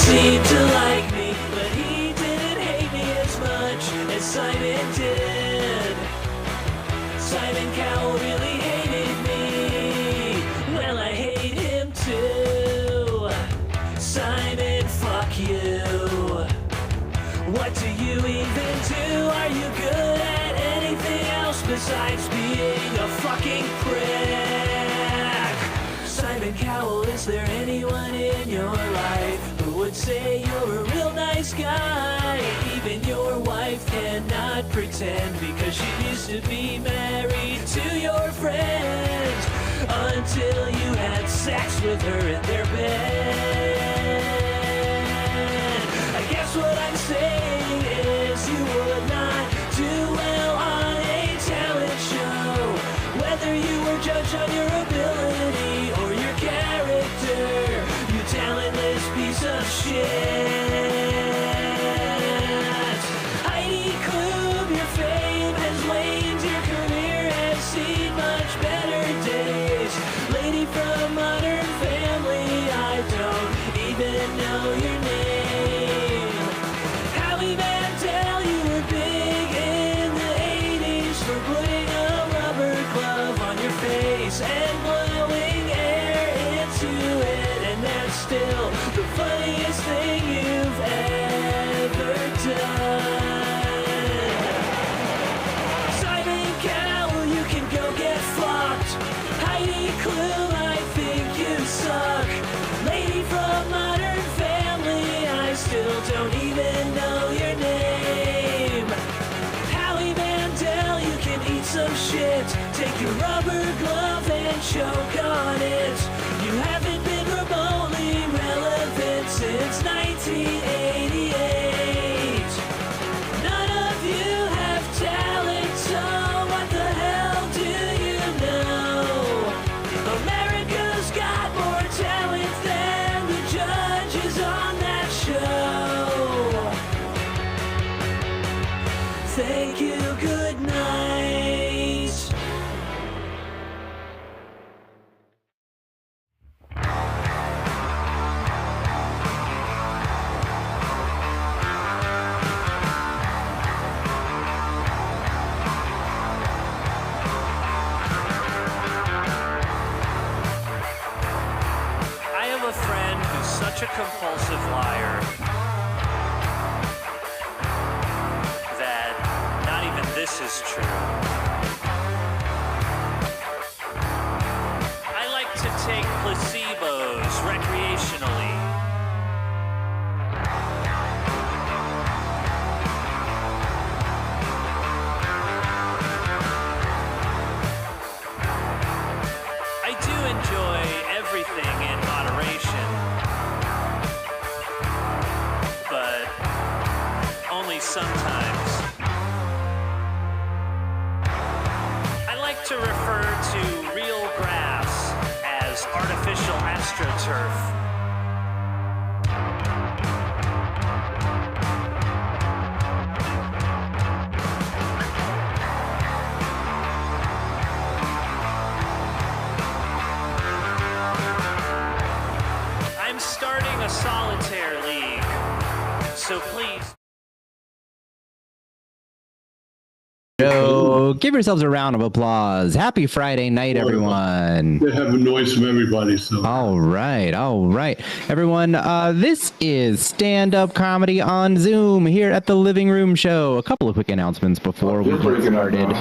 seemed to like me, but he didn't hate me as much as Simon did. Simon Cowell really hated me. Well, I hate him too. Simon, fuck you. What do you even do? Are you good at anything else besides being a fucking prick? Simon Cowell, is there anyone in your life who would say you're a real nice guy? Even your wife cannot pretend because she used to be married to your friend until you had sex with her in their bed. I guess what I'm saying is you would not do well on a talent show, whether you were judged on your ability or your character, you talentless piece of shit. Heidi Klum, your fame has waned, your career has seen much better days. Lady from Modern Family, I don't even know your name. Howie Mandel, you were big in the 80s for putting a rubber glove on your face and blowing air into it, and that's still the funniest thing you've ever done. Simon Cowell, you can go get fucked. Heidi Klum, I think you suck. Lady from Modern Family, I still don't even know your name. Howie Mandel, you can eat some shit. Take your rubber glove and choke on it. You haven't been remotely relevant since 1988. None of you have talent, so what the hell do you know? America's got more talent than the judges on that show. Thank you, good night. I have a friend who's such a compulsive liar that not even this is true. I like to take placebos recreationally. I do enjoy everything in moderation, but only sometimes. I like to refer to real grass as artificial astroturf. I'm starting a solitaire league, so please. So give yourselves a round of applause. Happy Friday night, everyone. They have a noise from everybody, so. All right. Everyone, this is Stand-Up Comedy on Zoom here at the Living Room Show. A couple of quick announcements before we get started.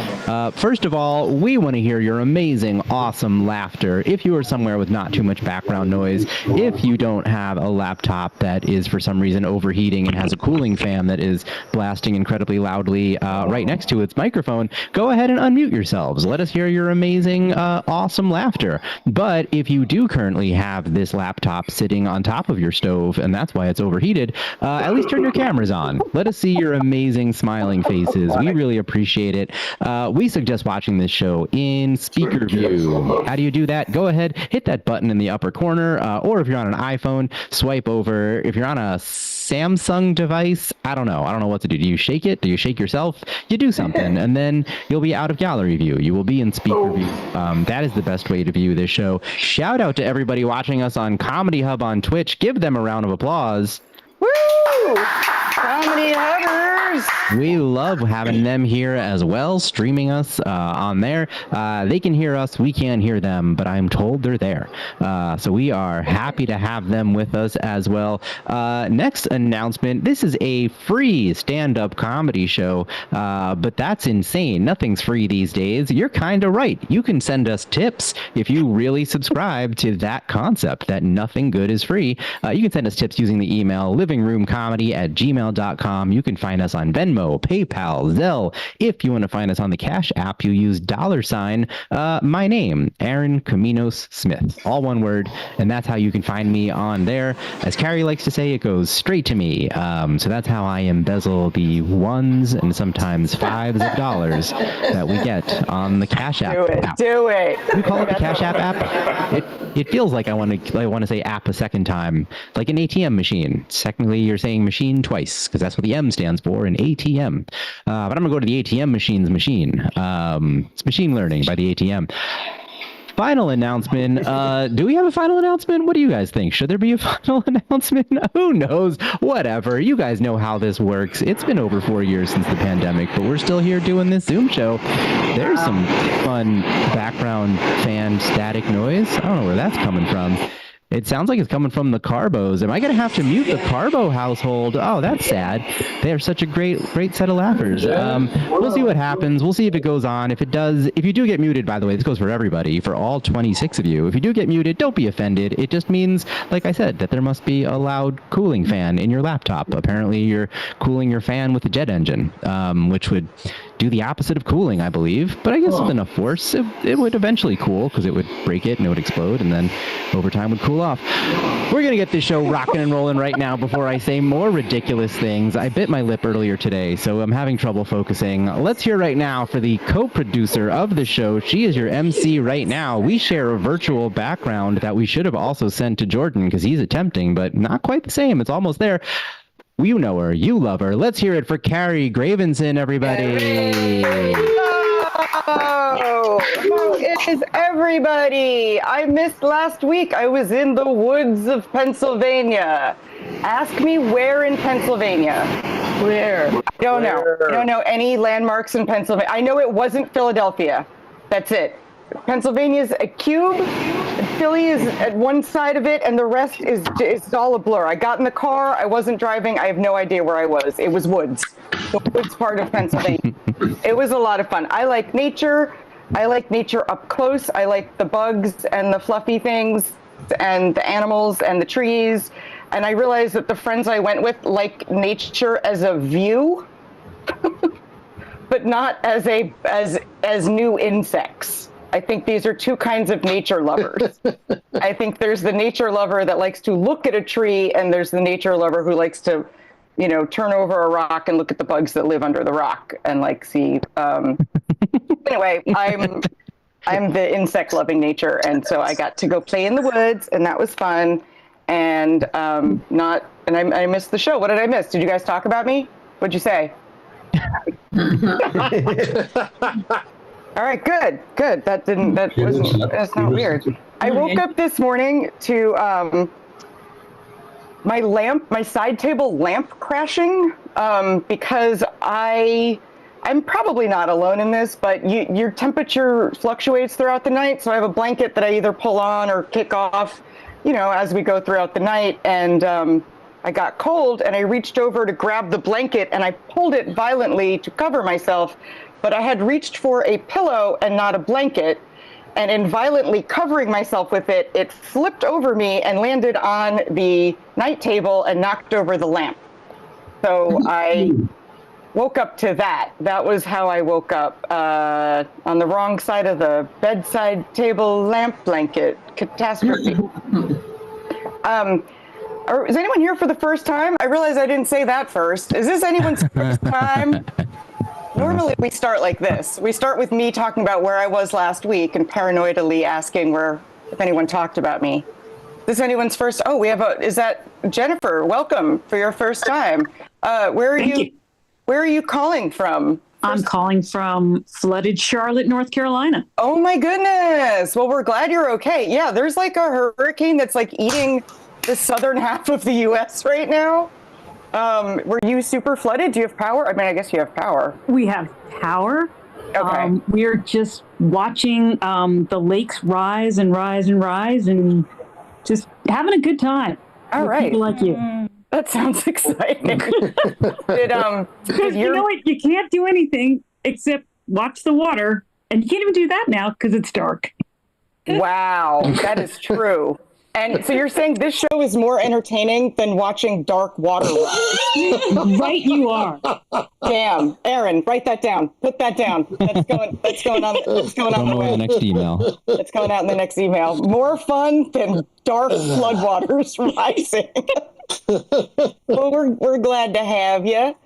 First of all, we want to hear your amazing, awesome laughter. If you are somewhere with not too much background noise, if you don't have a laptop that is for some reason overheating and has a cooling fan that is blasting incredibly loudly right next to its microphone, go ahead and unmute yourselves. Let us hear your amazing, awesome laughter. But if you do currently have this laptop sitting on top of your stove, and that's why it's overheated, at least turn your cameras on. Let us see your amazing smiling faces. We really appreciate it. We suggest watching this show in speaker view. How do you do that? Go ahead, hit that button in the upper corner, or if you're on an iPhone, swipe over. If you're on a Samsung device, I don't know what to do. Do you shake it? Do you shake yourself? You do something, and then you'll be out of gallery view. You will be in speaker view. That is the best way to view this show. Shout out to everybody watching us on Comedy Hub on Twitch. Give them a round of applause. Comedy Huggers! We love having them here as well, streaming us on there. They can hear us, we can't hear them, but I'm told they're there. So we are happy to have them with us as well. Next announcement, this is a free stand-up comedy show, but that's insane. Nothing's free these days. You're kind of right. You can send us tips if you really subscribe to that concept, that nothing good is free. You can send us tips using the email livingroomcomedy@gmail.com. You can find us on Venmo, PayPal, Zelle. If you want to find us on the Cash App, you use $, my name, Aaron Kominos-Smith, all one word, and that's how you can find me on there. As Carrie likes to say, it goes straight to me. So that's how I embezzle the ones and sometimes fives of dollars that we get on the Cash App. Do it. We call it the Cash App app. It feels like I want to say app a second time, like an ATM machine. Technically, you're saying machine twice because that's what the M stands for in ATM. But I'm gonna go to the ATM machine's machine. It's machine learning by the ATM. Final announcement. Do we have a final announcement? What do you guys think? Should there be a final announcement? Who knows? Whatever. You guys know how this works. It's been over 4 years since the pandemic, but we're still here doing this Zoom show. There's some fun background fan static noise. I don't know where that's coming from. It sounds like it's coming from the Carbos. Am I going to have to mute the Carbo household? Oh, that's sad. They're such a great set of laughers. We'll see what happens. We'll see if it goes on. If it does, if you do get muted, by the way, this goes for everybody, for all 26 of you. If you do get muted, don't be offended. It just means, like I said, that there must be a loud cooling fan in your laptop. Apparently, you're cooling your fan with a jet engine, which would do the opposite of cooling, I believe. But I guess with enough force, it would eventually cool because it would break it and it would explode, and then over time would cool off. We're going to get this show rocking and rolling right now before I say more ridiculous things. I bit my lip earlier today, so I'm having trouble focusing. Let's hear right now for the co-producer of the show. She is your MC right now. We share a virtual background that we should have also sent to Jordan because he's attempting, but not quite the same. It's almost there. You know her. You love her. Let's hear it for Carrie Gravenson, everybody. Hello! How is everybody? I missed last week. I was in the woods of Pennsylvania. Ask me where in Pennsylvania. Where? I don't know. I don't know any landmarks in Pennsylvania. I know it wasn't Philadelphia. That's it. Pennsylvania's a cube. Philly is at one side of it, and the rest is all a blur. I got in the car. I wasn't driving. I have no idea where I was. It was woods. The woods part of Pennsylvania. It was a lot of fun. I like nature. I like nature up close. I like the bugs and the fluffy things and the animals and the trees. And I realized that the friends I went with like nature as a view, but not as new insects. I think these are two kinds of nature lovers. I think there's the nature lover that likes to look at a tree, and there's the nature lover who likes to, turn over a rock and look at the bugs that live under the rock and see. Anyway, I'm the insect loving nature, and so I got to go play in the woods, and that was fun. And I missed the show. What did I miss? Did you guys talk about me? What'd you say? All right, good. That's not weird. I woke up this morning to my side table lamp crashing because I'm probably not alone in this, but your temperature fluctuates throughout the night. So I have a blanket that I either pull on or kick off, as we go throughout the night. And I got cold and I reached over to grab the blanket and I pulled it violently to cover myself. But I had reached for a pillow and not a blanket, and in violently covering myself with it, it flipped over me and landed on the night table and knocked over the lamp. So I woke up to that. That was how I woke up, on the wrong side of the bedside table lamp blanket. Catastrophe. Is anyone here for the first time? I realize I didn't say that first. Is this anyone's first time? Normally we start like this. We start with me talking about where I was last week and paranoidally asking if anyone talked about me. Is this anyone's first? Oh, is that Jennifer? Welcome for your first time. Where are you calling from? I'm calling from flooded Charlotte, North Carolina. Oh my goodness. Well, we're glad you're okay. Yeah, there's a hurricane that's eating the southern half of the US right now. Were you super flooded? Do you have power? I mean, I guess you have power. We have power. Okay. We're just watching the lakes rise and rise and rise and just having a good time. All with right. People like you. That sounds exciting. Because you know what? You can't do anything except watch the water. And you can't even do that now because it's dark. Wow, that is true. And so you're saying this show is more entertaining than watching dark water rise? Right, you are. Damn, Aaron, write that down. Put that down. That's going on. That's going on The next email. It's going out in the next email. More fun than dark floodwaters rising. Well, we're glad to have you.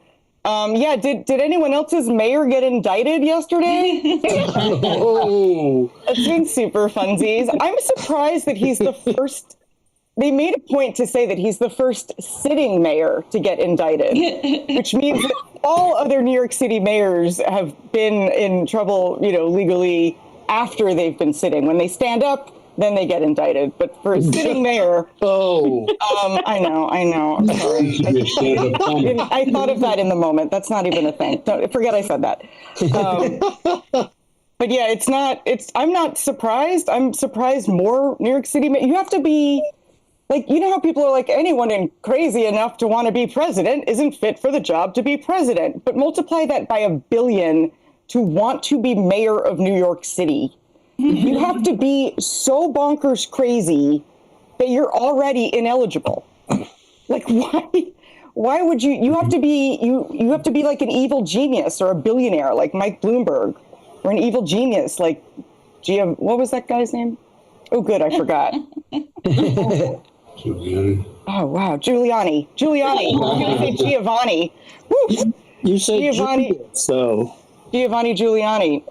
Yeah, did anyone else's mayor get indicted yesterday? Oh, It's been super funsies. I'm surprised that he's the first. They made a point to say that he's the first sitting mayor to get indicted, which means that all other New York City mayors have been in trouble, legally after they've been sitting. When they stand up, then they get indicted. But for a sitting mayor, I know. I'm sorry. I thought of that in the moment. That's not even a thing. Forget I said that. But yeah, I'm not surprised. I'm surprised more New York City. You have to be like, how people are like, anyone crazy enough to want to be president isn't fit for the job to be president. But multiply that by 1 billion to want to be mayor of New York City. You have to be so bonkers crazy that you're already ineligible. Like, why would you have to be, you have to be like an evil genius or a billionaire like Mike Bloomberg, or an evil genius like, what was that guy's name? Oh, good, I forgot. Giuliani. Oh, wow, Giuliani. I'm going to say Giovanni. Woo. You say Giovanni. Giovanni Giuliani.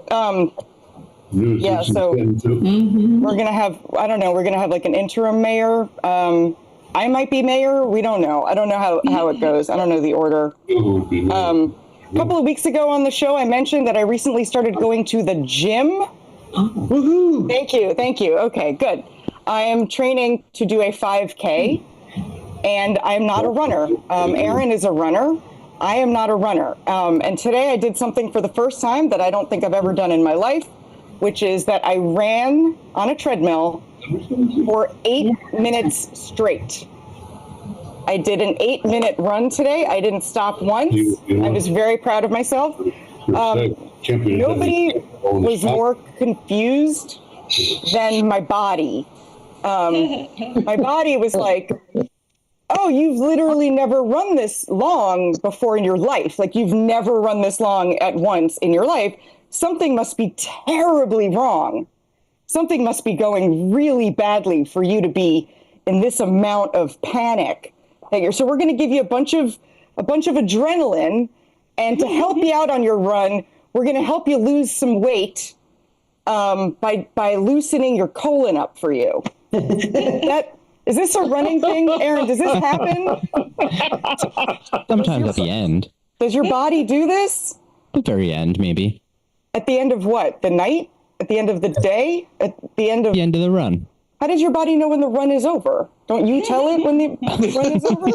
Yeah, so we're going to have, I don't know, we're going to have like an interim mayor. I might be mayor. We don't know. I don't know how it goes. I don't know the order. A couple of weeks ago on the show, I mentioned that I recently started going to the gym. Woohoo! Thank you. Okay, good. I am training to do a 5K, and I'm not a runner. Aaron is a runner. I am not a runner. And today I did something for the first time that I don't think I've ever done in my life, which is that I ran on a treadmill for 8 minutes straight. I did an 8-minute run today. I didn't stop once. I was very proud of myself. Nobody was more confused than my body. My body was like, oh, you've literally never run this long before in your life. Like, you've never run this long at once in your life. Something must be terribly wrong. Something must be going really badly for you to be in this amount of panic. So we're going to give you a bunch of adrenaline, and to help you out on your run, we're going to help you lose some weight by loosening your colon up for you. Is this a running thing, Aaron? Does this happen? Sometimes at the end. Does your body do this? The very end, maybe. At the end of what? The night? At the end of the day? At the end of the run. How does your body know when the run is over? Don't you tell it when the run is over?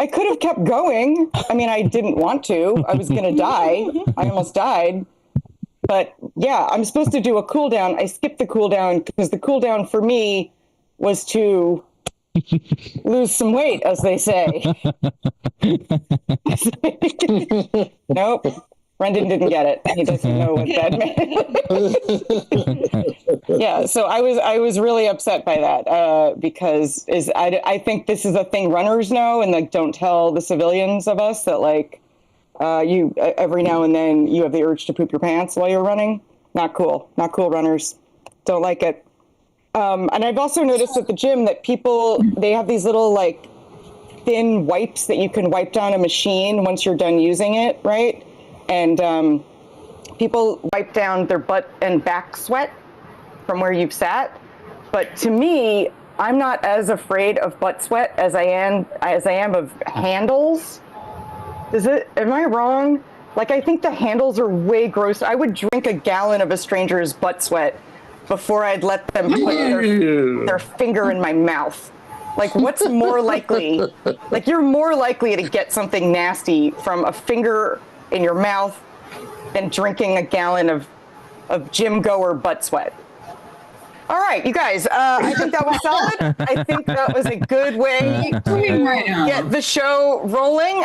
I could have kept going. I mean, I didn't want to. I was going to die. I almost died. But yeah, I'm supposed to do a cool down. I skipped the cool down because the cool down for me was to lose some weight, as they say. Nope. Brendan didn't get it. He doesn't know what that meant. Yeah, so I was really upset by that because I think this is a thing runners know and like don't tell the civilians of us that like you every now and then you have the urge to poop your pants while you're running. Not cool, runners. Don't like it. And I've also noticed at the gym that they have these little like thin wipes that you can wipe down a machine once you're done using it, right? And people wipe down their butt and back sweat from where you've sat. But to me, I'm not as afraid of butt sweat as I am of handles. Am I wrong? Like, I think the handles are way gross. I would drink a gallon of a stranger's butt sweat before I'd let them put their finger in my mouth. Like, what's more likely? Like, you're more likely to get something nasty from a finger in your mouth than drinking a gallon of gym goer butt sweat. All right, you guys, I think that was solid. I think that was a good way to get the show rolling.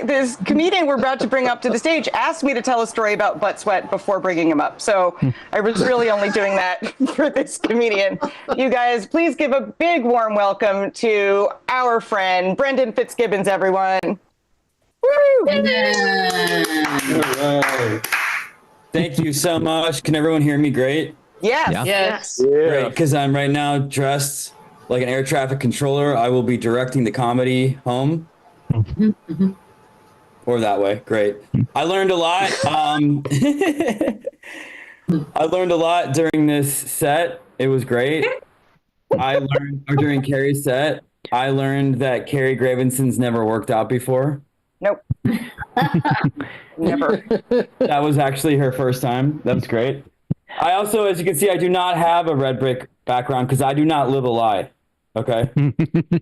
This comedian we're about to bring up to the stage asked me to tell a story about butt sweat before bringing him up. So I was really only doing that for this comedian. You guys, please give a big warm welcome to our friend, Brendan Fitzgibbons, everyone. Woo! Right. Thank you so much. Can everyone hear me great? Yes. Yeah. Yes. Great, because I'm right now dressed like an air traffic controller. I will be directing the comedy home. Or that way. Great. I learned a lot. I learned a lot during this set. It was great. During Carrie's set, I learned that Carrie Gravenson's never worked out before. Nope. Never. That was actually her first time. That was great. I also, as you can see, I do not have a red brick background because I do not live a lie. Okay. I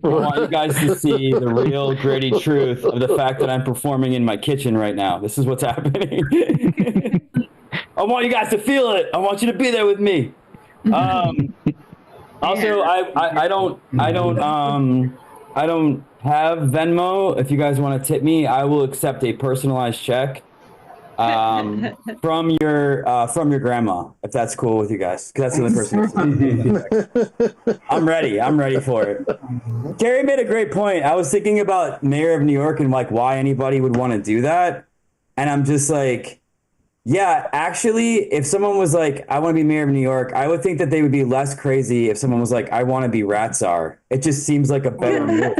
want you guys to see the real gritty truth of the fact that I'm performing in my kitchen right now. This is what's happening. I want you guys to feel it. I want you to be there with me. Also, I don't have Venmo. If you guys want to tip me, I will accept a personalized check from your grandma, if that's cool with you guys, because that's the only person. I'm ready for it. Carrie made a great point. I was thinking about Mayor of New York and like why anybody would want to do that, and I'm just like, yeah, actually, if someone was like, I want to be mayor of New York, I would think that they would be less crazy if someone was like, I want to be rat czar. It just seems like a better move.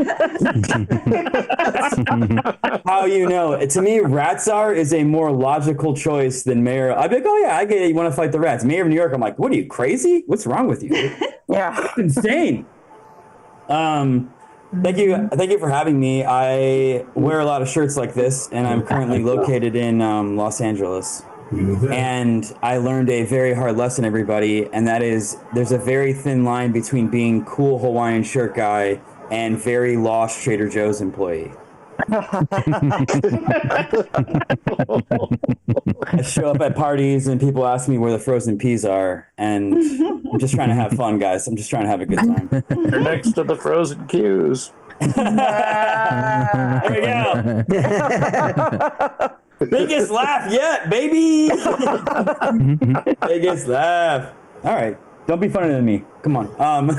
How you know? To me, rat czar is a more logical choice than mayor. I'd be like, oh yeah, I get it. You want to fight the rats. Mayor of New York, I'm like, what are you, crazy? What's wrong with you? Yeah. It's insane. Thank you for having me. I wear a lot of shirts like this, and I'm currently located in Los Angeles. And I learned a very hard lesson, everybody, and that is there's a very thin line between being cool Hawaiian shirt guy and very lost Trader Joe's employee. I show up at parties and people ask me where the frozen peas are, and I'm just trying to have fun, guys. I'm just trying to have a good time. You're next to the frozen cues. There we go. Biggest laugh yet, baby. Biggest laugh. All right. Don't be funnier than me. Come on. No.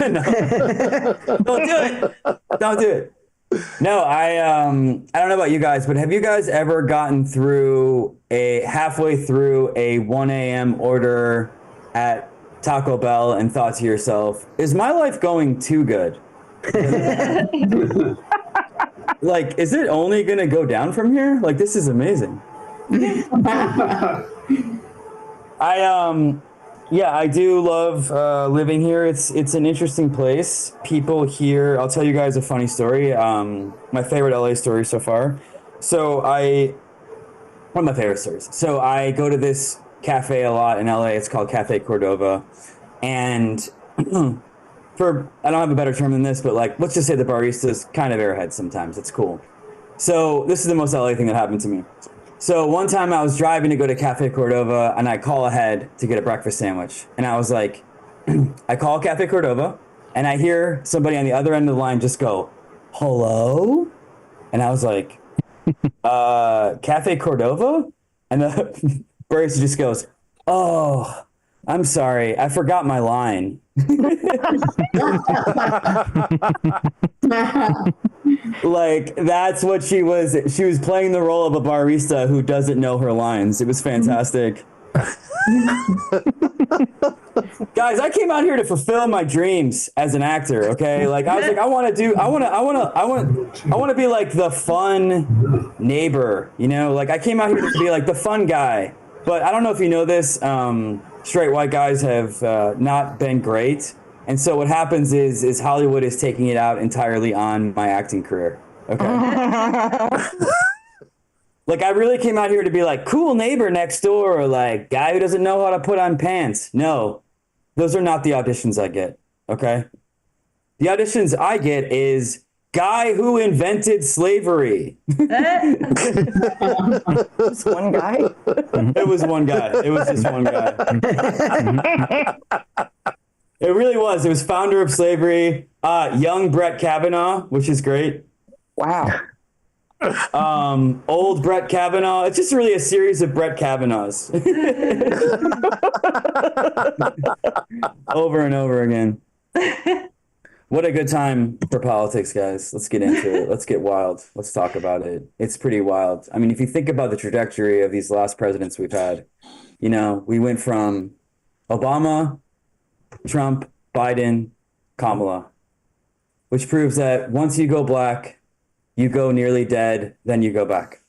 Don't do it. Don't do it. No, I don't know about you guys, but have you guys ever gotten halfway through a 1 a.m. order at Taco Bell and thought to yourself, is my life going too good? Like, is it only going to go down from here? Like, this is amazing. I do love living here. It's an interesting place. People here, I'll tell you guys a funny story. My favorite LA story so far. One of my favorite stories. So I go to this cafe a lot in LA. It's called Cafe Cordova. And I don't have a better term than this, but like, let's just say the barista's kind of airhead sometimes. It's cool. So this is the most LA thing that happened to me. So one time I was driving to go to Cafe Cordova and I call ahead to get a breakfast sandwich. And I was like, I call Cafe Cordova and I hear somebody on the other end of the line just go, hello? And I was like, Cafe Cordova? And the barista just goes, oh, I'm sorry, I forgot my line. Like, that's what she was. She was playing the role of a barista who doesn't know her lines. It was fantastic. Guys, I came out here to fulfill my dreams as an actor, okay? Like, I was like, I want to be like the fun neighbor, you know? Like, I came out here to be like the fun guy. But I don't know if you know this, straight white guys have not been great. And so what happens is Hollywood is taking it out entirely on my acting career. Okay. Like, I really came out here to be like cool neighbor next door, or like guy who doesn't know how to put on pants. No, those are not the auditions I get. Okay. The auditions I get is guy who invented slavery. Just one guy. It was one guy. It was just one guy. It really was. It was founder of slavery, young Brett Kavanaugh, which is great. Wow. Old Brett Kavanaugh. It's just really a series of Brett Kavanaughs. Over and over again. What a good time for politics, guys. Let's get into it. Let's get wild. Let's talk about it. It's pretty wild. I mean, if you think about the trajectory of these last presidents we've had, you know, we went from Obama, Trump, Biden, Kamala, which proves that once you go black, you go nearly dead, then you go back.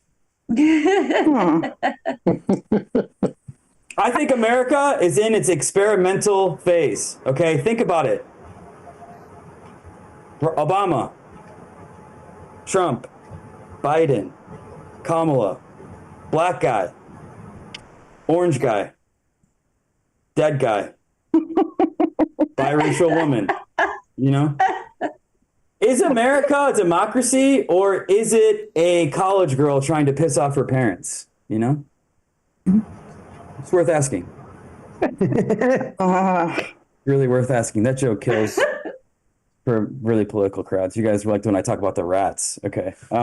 I think America is in its experimental phase. Okay, think about it. Obama, Trump, Biden, Kamala, black guy, orange guy, dead guy, biracial woman, you know? Is America a democracy or is it a college girl trying to piss off her parents, you know? It's worth asking. Really worth asking. That joke kills for really political crowds. You guys liked when I talk about the rats. Okay. We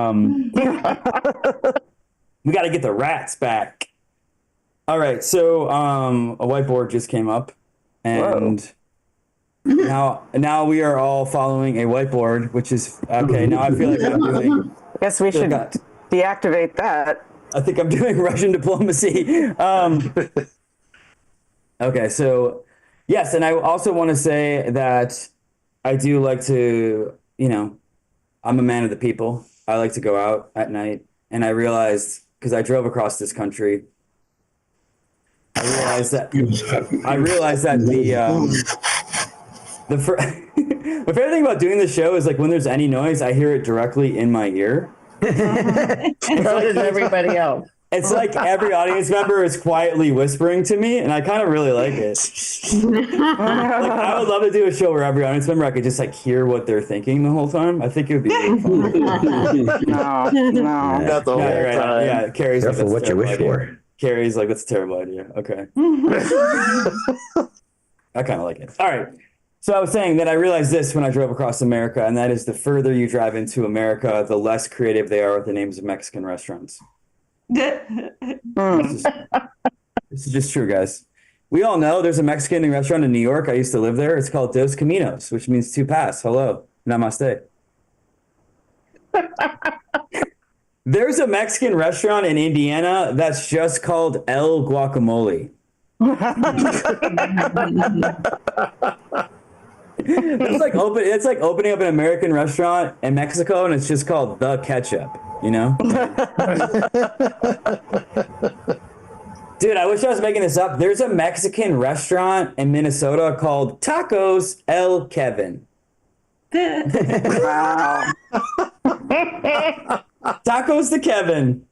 got to get the rats back. All right. So a whiteboard just came up and now we are all following a whiteboard, which is okay. Now I feel like I'm doing. I guess we should deactivate that. I think I'm doing Russian diplomacy. Okay. So yes. And I also want to say that I do like to, you know, I'm a man of the people. I like to go out at night. And I realized, because I drove across this country, I realized that my favorite thing about doing the show is like when there's any noise, I hear it directly in my ear. So does everybody else. It's like every audience member is quietly whispering to me, and I kind of really like it. Like, I would love to do a show where every audience member I could just like hear what they're thinking the whole time. I think it would be really fun. No. Not the whole time. Yeah, Carrie's like, Careful what you wish for. Carrie's like, that's a terrible idea. Okay. I kind of like it. All right. So I was saying that I realized this when I drove across America, and that is the further you drive into America, the less creative they are with the names of Mexican restaurants. This is just true, guys. We all know there's a Mexican restaurant in New York. I used to live there. It's called Dos Caminos, which means two paths. Hello. Namaste. There's a Mexican restaurant in Indiana that's just called El Guacamole. It's like opening up an American restaurant in Mexico and it's just called The Ketchup, you know? Dude, I wish I was making this up. There's a Mexican restaurant in Minnesota called Tacos El Kevin. Wow. Tacos to Kevin.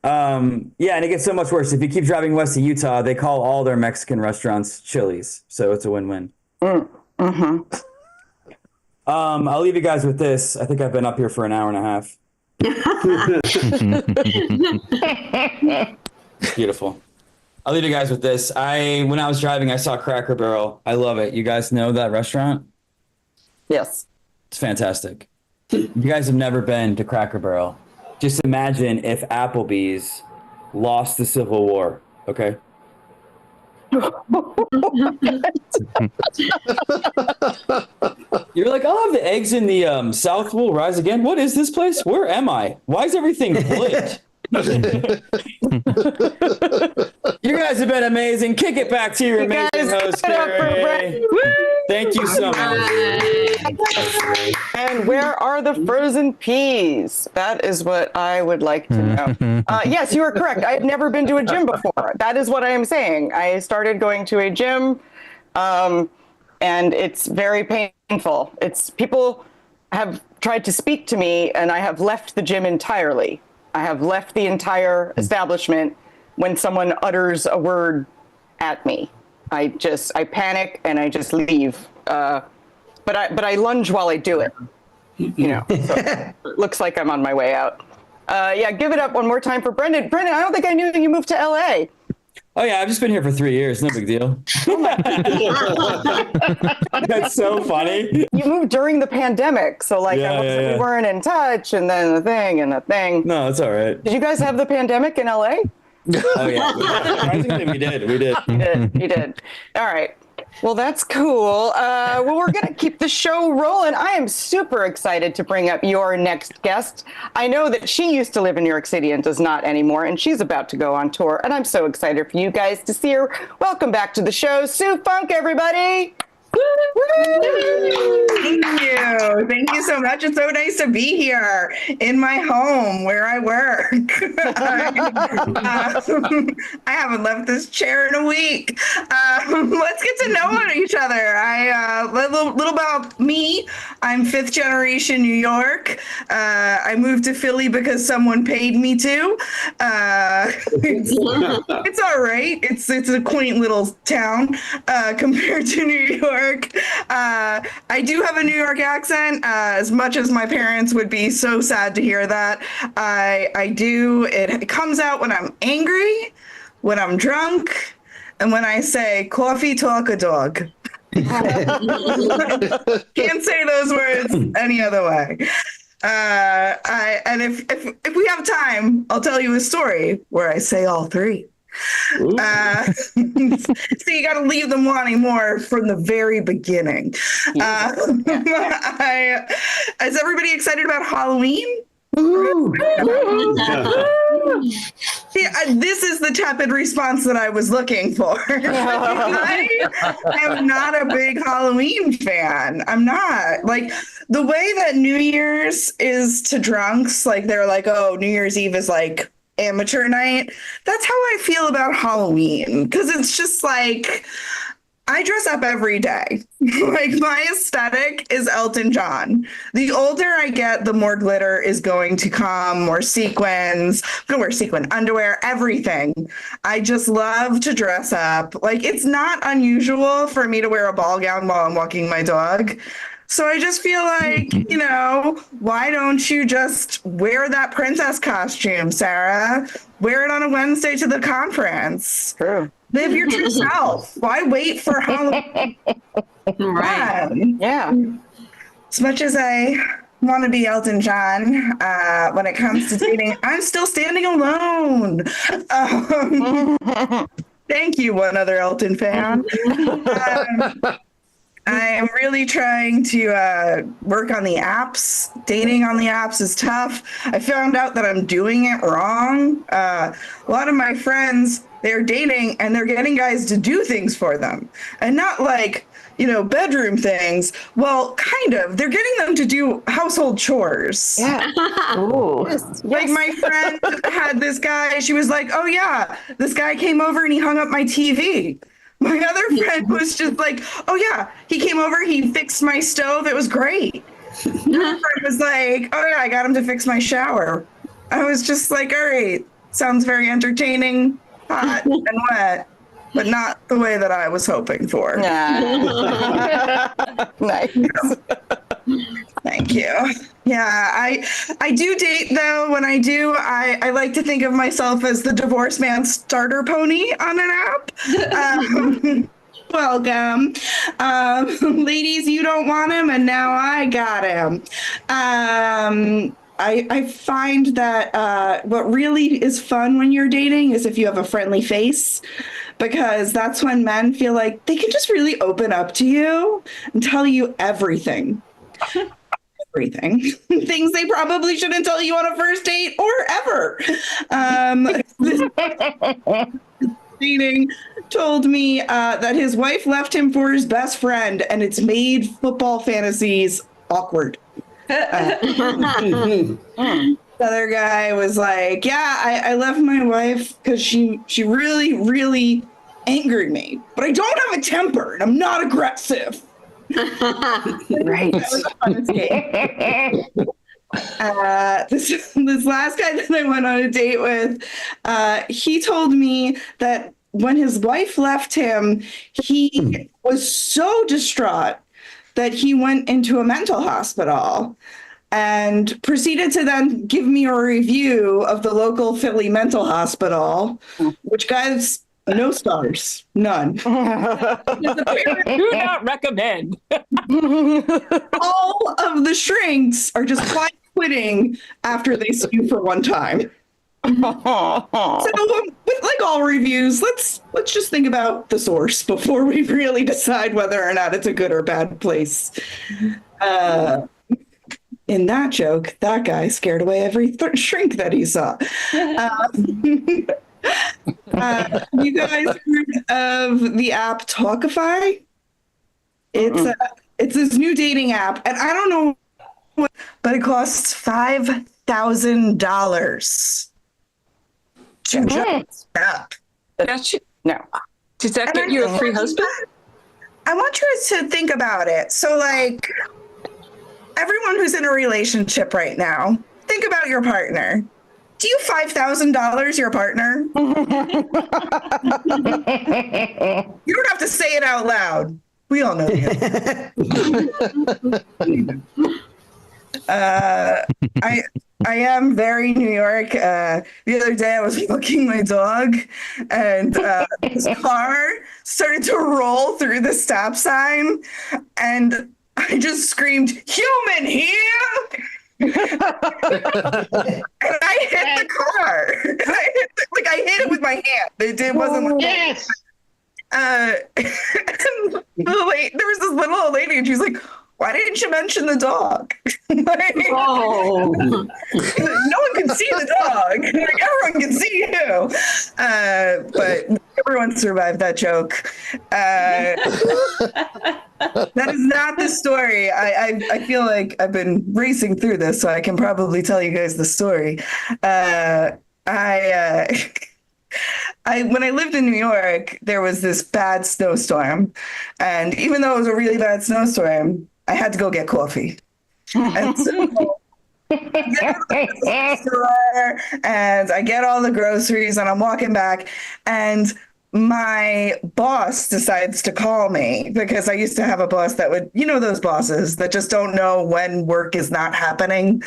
Yeah, and it gets so much worse. If you keep driving west to Utah, they call all their Mexican restaurants Chili's. So it's a win-win. I'll leave you guys with this. I think I've been up here for an hour and a half. Beautiful. I'll leave you guys with this. When I was driving, I saw Cracker Barrel. I love it. You guys know that restaurant? Yes. It's fantastic. You guys have never been to Cracker Barrel. Just imagine if Applebee's lost the Civil War, okay? You're like, I'll have the eggs in the South will rise again. What is this place? Where am I? Why is everything lit? You guys have been amazing. Kick it back to your amazing host, Carrie. Thank you so much. And where are the frozen peas? That is what I would like to know. Yes, you are correct. I have never been to a gym before. That is what I am saying. I started going to a gym, and it's very painful. People have tried to speak to me, and I have left the gym entirely. I have left the entire establishment when someone utters a word at me. I panic and I just leave. but I lunge while I do it. You know, so it looks like I'm on my way out. Yeah, give it up one more time for Brendan. Brendan, I don't think I knew you moved to LA. Oh yeah, I've just been here for 3 years. No big deal. That's so funny. You moved during the pandemic, so like we weren't in touch, and then the thing and the thing. No, it's all right. Did you guys have the pandemic in LA? Oh yeah, surprisingly we did. You did. All right. Well, that's cool. Well, we're going to keep the show rolling. I am super excited to bring up your next guest. I know that she used to live in New York City and does not anymore, and she's about to go on tour, and I'm so excited for you guys to see her. Welcome back to the show, Sue Funk, everybody. Thank you. Thank you so much. It's so nice to be here in my home where I work. I haven't left this chair in a week. Let's get to know each other. A little about me. I'm 5th generation New York. I moved to Philly because someone paid me to. It's all right. It's a quaint little town compared to New York. I do have a New York accent, as much as my parents would be so sad to hear that. I do. It comes out when I'm angry, when I'm drunk, and when I say coffee talk a dog. Can't say those words any other way. And if we have time, I'll tell you a story where I say all three. So you got to leave them wanting more from the very beginning. Is everybody excited about Halloween? This is the tepid response that I was looking for. I am not a big Halloween fan. I'm not. Like, the way that New Year's is to drunks, like they're like, oh, New Year's Eve is like amateur night. That's how I feel about Halloween, because it's just like I dress up every day. Like, my aesthetic is Elton John. The older I get, the more glitter is going to come, more sequins. I'm gonna wear sequin underwear, everything. I just love to dress up. Like, it's not unusual for me to wear a ball gown while I'm walking my dog. So I just feel like, you know, why don't you just wear that princess costume, Sarah? Wear it on a Wednesday to the conference. True. Live your true self. Why wait for Halloween? Right. Yeah. As much as I want to be Elton John, when it comes to dating, I'm still standing alone. Thank you, one other Elton fan. I am really trying to work on the apps. Dating on the apps is tough. I found out that I'm doing it wrong. A lot of my friends, they're dating and they're getting guys to do things for them. And not like, you know, bedroom things. Well, kind of. They're getting them to do household chores. Yeah. Ooh. Yes. Like, my friend had this guy, she was like, oh yeah, this guy came over and he hung up my TV. My other friend was just like, oh yeah, he came over, he fixed my stove, it was great. My friend was like, oh yeah, I got him to fix my shower. I was just like, all right, sounds very entertaining, hot and wet, but not the way that I was hoping for. Nice. Thank you. Yeah, I do date, though. When I do, I like to think of myself as the divorce man starter pony on an app. Welcome. Ladies, you don't want him, and now I got him. I find that what really is fun when you're dating is if you have a friendly face, because that's when men feel like they can just really open up to you and tell you everything. Everything. Things they probably shouldn't tell you on a first date or ever. Dating told me that his wife left him for his best friend, and it's made football fantasies awkward. The other guy was like, yeah, I left my wife because she really, really angered me, but I don't have a temper and I'm not aggressive. Right. This last guy that I went on a date with, he told me that when his wife left him, he was so distraught that he went into a mental hospital and proceeded to then give me a review of the local Philly mental hospital, which got no stars, none. Do not recommend. All of the shrinks are just quitting after they see you for one time. So, with like all reviews, let's just think about the source before we really decide whether or not it's a good or bad place. In that joke, that guy scared away every shrink that he saw. You guys heard of the app Talkify? It's this new dating app, and I don't know, but it costs $5,000 to just app. No. Does that get you a free husband? I want you to think about it. So, like, everyone who's in a relationship right now, think about your partner. Do you $5,000 your partner? You don't have to say it out loud. We all know you. I am very New York. The other day I was walking my dog and his car started to roll through the stop sign and I just screamed, "Human here!" And I hit the car. I hit it with my hand. It wasn't like Yes. there was this little old lady and she's like, "Why didn't you mention the dog?" No one can see the dog. Everyone can see you. But everyone survived that joke. That is not the story. I feel like I've been racing through this, so I can probably tell you guys the story. When I lived in New York, there was this bad snowstorm. And even though it was a really bad snowstorm, I had to go get coffee. And so I get to the store and I get all the groceries and I'm walking back and my boss decides to call me because I used to have a boss that would, those bosses that just don't know when work is not happening.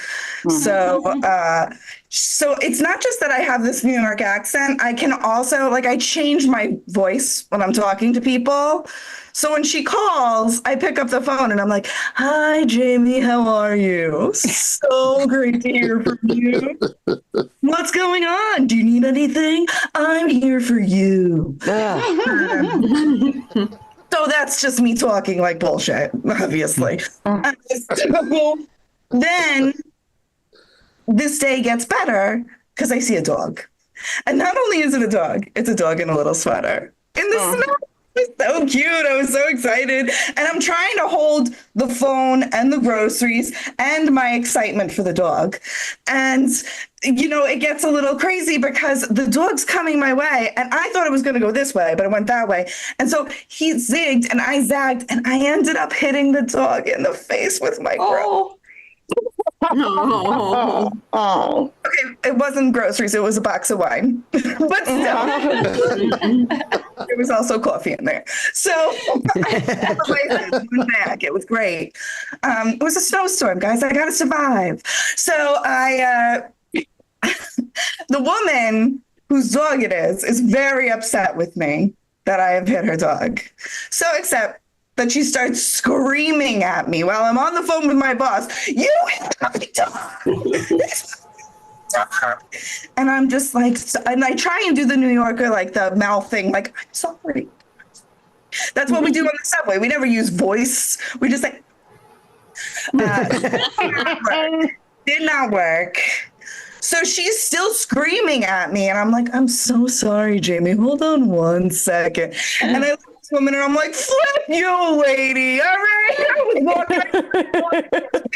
Mm-hmm. So it's not just that I have this New York accent. I can also, I change my voice when I'm talking to people. So when she calls, I pick up the phone and I'm like, "Hi, Jamie, how are you? So great to hear from you. What's going on? Do you need anything? I'm here for you." So that's just me talking like bullshit, obviously. So then this day gets better because I see a dog. And not only is it a dog, it's a dog in a little sweater in the snow. It was so cute. I was so excited. And I'm trying to hold the phone and the groceries and my excitement for the dog. And, it gets a little crazy because the dog's coming my way. And I thought it was going to go this way, but it went that way. And so he zigged and I zagged and I ended up hitting the dog in the face with my groceries. Oh. Okay, it wasn't groceries, it was a box of wine. But still, there was also coffee in there. So back. It was great. It was a snowstorm, guys. I gotta survive. So the woman whose dog it is very upset with me that I have hit her dog. So upset that she starts screaming at me while I'm on the phone with my boss. "You hit my dog!" And I'm just like, and I try and do the New Yorker, the mouth thing, "I'm sorry." That's what we do on the subway. We never use voice. We just did not work. So she's still screaming at me. And I'm like, "I'm so sorry, Jamie. Hold on one second." And I look at this woman and I'm like, "Flip you, lady. All right."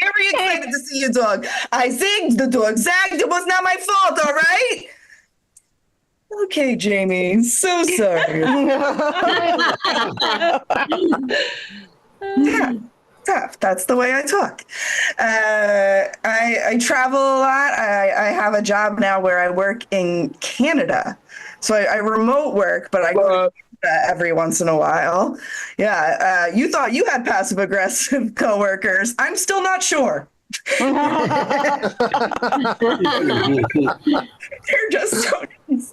Very excited to see your dog. I zigged, the dog zagged. It was not my fault, all right? "Okay, Jamie. So sorry." Yeah. Tough. That's the way I talk. I travel a lot. I have a job now where I work in Canada. So I remote work, but I go to every once in a while. Yeah, you thought you had passive aggressive coworkers. I'm still not sure. They're just students.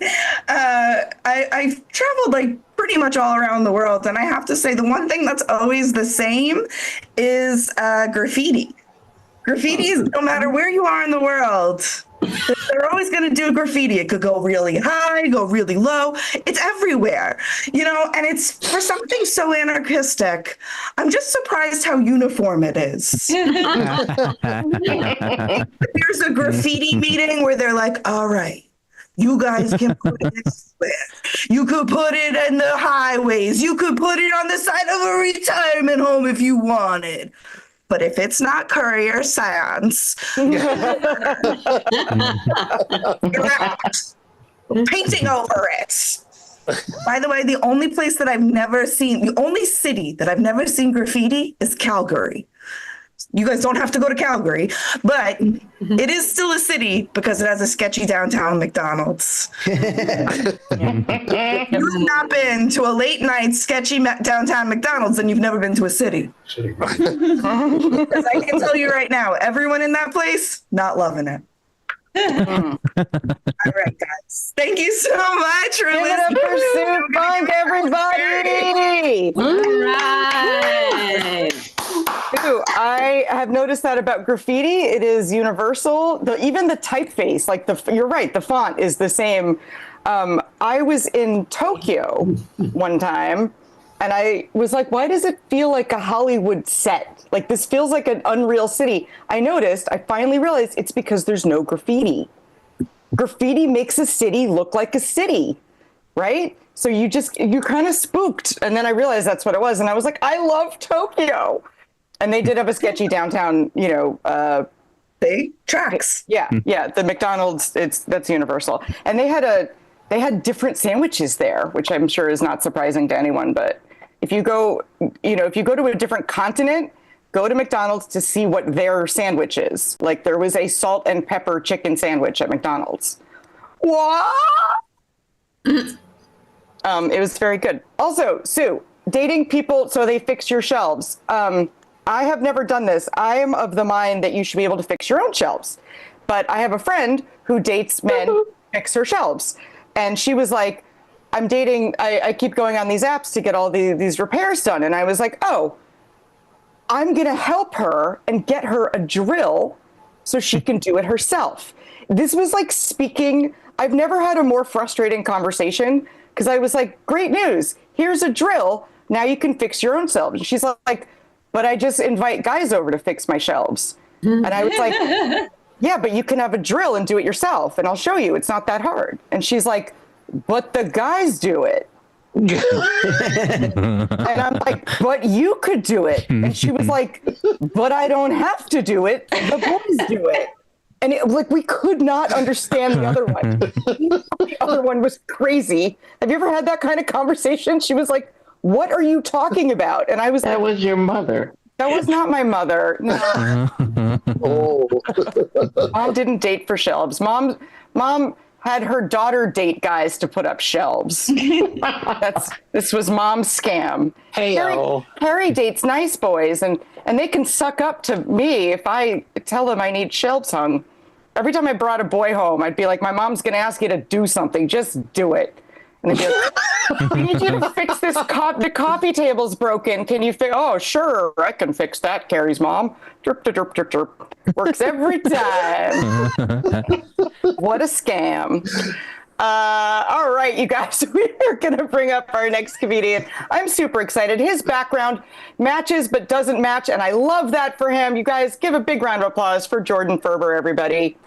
I've traveled like pretty much all around the world, and I have to say the one thing that's always the same is graffiti. Graffiti is no matter where you are in the world. They're always going to do graffiti. It could go really high, go really low. It's everywhere, you know, and it's for something so anarchistic. I'm just surprised how uniform it is. There's a graffiti meeting where they're like, all right, you guys can put it everywhere. You could put it in the highways. You could put it on the side of a retirement home if you wanted. But if it's not Courier Sans, painting over it. By the way, the only place that I've never seen, the only city that I've never seen graffiti is Calgary. You guys don't have to go to Calgary, but it is still a city because it has a sketchy downtown McDonald's. If you've not been to a late night sketchy downtown McDonald's, then you've never been to a city. Because I can tell you right now, everyone in that place, not loving it. All right, guys. Thank you so much for Give it listening. up for Sue Funk, everybody! All right. Sue, I have noticed that about graffiti. It is universal. Even the typeface, like you're right, the font is the same. I was in Tokyo one time, and I was like, why does it feel like a Hollywood set? Like, this feels like an unreal city. I finally realized it's because there's no graffiti. Graffiti makes a city look like a city, right? So you kind of spooked. And then I realized that's what it was. And I was like, I love Tokyo. And they did have a sketchy downtown, They tracks. Yeah, the McDonald's, that's universal. And they had different sandwiches there, which I'm sure is not surprising to anyone. But if you go to a different continent, go to McDonald's to see what their sandwich is. Like, there was a salt and pepper chicken sandwich at McDonald's. What? It was very good. Also, Sue, dating people so they fix your shelves. I have never done this. I am of the mind that you should be able to fix your own shelves. But I have a friend who dates men who fix her shelves. And she was like, I keep going on these apps to get all these repairs done. And I was like, oh, I'm going to help her and get her a drill so she can do it herself. This was like I've never had a more frustrating conversation, because I was like, great news. Here's a drill. Now you can fix your own shelves. And she's like, but I just invite guys over to fix my shelves. And I was like, yeah, but you can have a drill and do it yourself. And I'll show you. It's not that hard. And she's like, but the guys do it. And I'm like, but you could do it. And she was like, but I don't have to do it. The boys do it. And we could not understand the other one. The other one was crazy. Have you ever had that kind of conversation? She was like, what are you talking about? And I was That was your mother. That was not my mother. No. Mom didn't date for shelves. Mom had her daughter date guys to put up shelves. This was Mom's scam. Harry dates nice boys, and they can suck up to me if I tell them I need shelves hung. Every time I brought a boy home, I'd be like, my mom's going to ask you to do something. Just do it. And they'd be like, I need you to fix this. The coffee table's broken. Can you fix? Oh, sure. I can fix that, Carrie's mom. Derp, derp, derp, derp. Works every time. What a scam. All right, you guys, we're going to bring up our next comedian. I'm super excited. His background matches but doesn't match, and I love that for him. You guys, give a big round of applause for Jordan Ferber, everybody.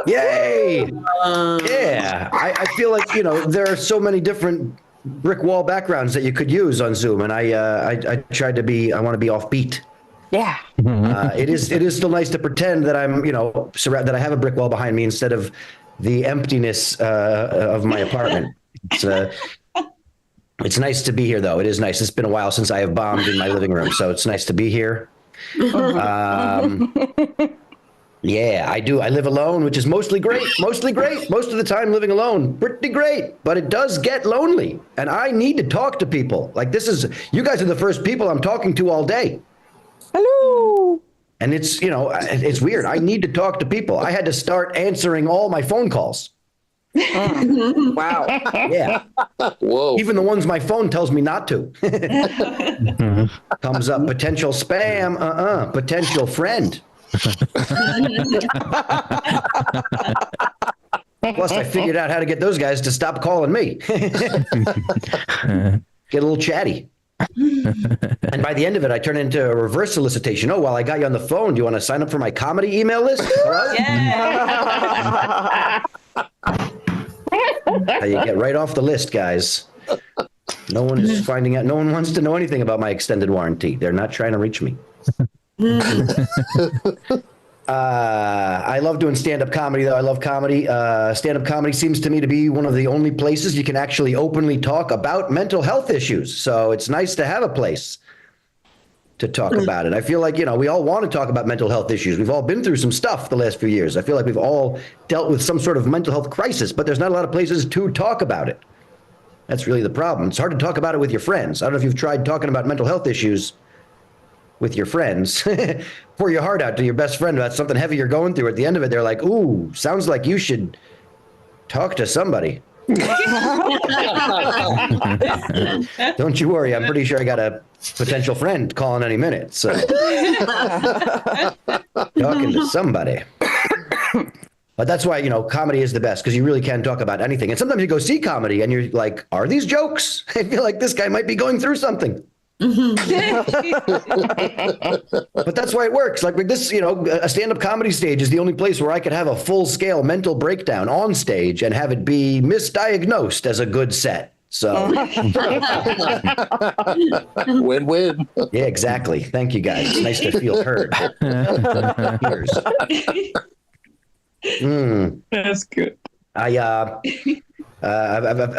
Yay! Yeah, I feel like, there are so many different brick wall backgrounds that you could use on Zoom, and I want to be offbeat. Yeah. It is still nice to pretend that I'm, that I have a brick wall behind me instead of the emptiness of my apartment. It's nice to be here, though. It is nice. It's been a while since I have bombed in my living room, so it's nice to be here. Yeah, I do. I live alone, which is mostly great. Mostly great. Most of the time living alone, pretty great. But it does get lonely, and I need to talk to people. Like you guys are the first people I'm talking to all day. Hello. And it's weird. I need to talk to people. I had to start answering all my phone calls. Wow. Yeah. Whoa. Even the ones my phone tells me not to. Comes up potential spam. Potential friend. Plus, I figured out how to get those guys to stop calling me. Get a little chatty. And by the end of it, I turn into a reverse solicitation. Oh, while I got you on the phone, do you want to sign up for my comedy email list? Yeah. You get right off the list, guys. No one is finding out. No one wants to know anything about my extended warranty. They're not trying to reach me. I love doing stand-up comedy, though. I love comedy. Stand-up comedy seems to me to be one of the only places you can actually openly talk about mental health issues. So it's nice to have a place to talk about it. I feel like, we all want to talk about mental health issues. We've all been through some stuff the last few years. I feel like we've all dealt with some sort of mental health crisis, but there's not a lot of places to talk about it. That's really the problem. It's hard to talk about it with your friends. I don't know if you've tried talking about mental health issues with your friends. Pour your heart out to your best friend about something heavy you're going through. At the end of it, they're like, ooh, sounds like you should talk to somebody. Don't you worry. I'm pretty sure I got a potential friend calling any minute. So talking to somebody. But that's why, comedy is the best, because you really can talk about anything. And sometimes you go see comedy and you're like, are these jokes? I feel like this guy might be going through something. But that's why it works. Like with this, a stand-up comedy stage is the only place where I could have a full-scale mental breakdown on stage and have it be misdiagnosed as a good set. So Win-win. yeah, exactly. Thank you, guys. It's nice to feel heard. That's good. I've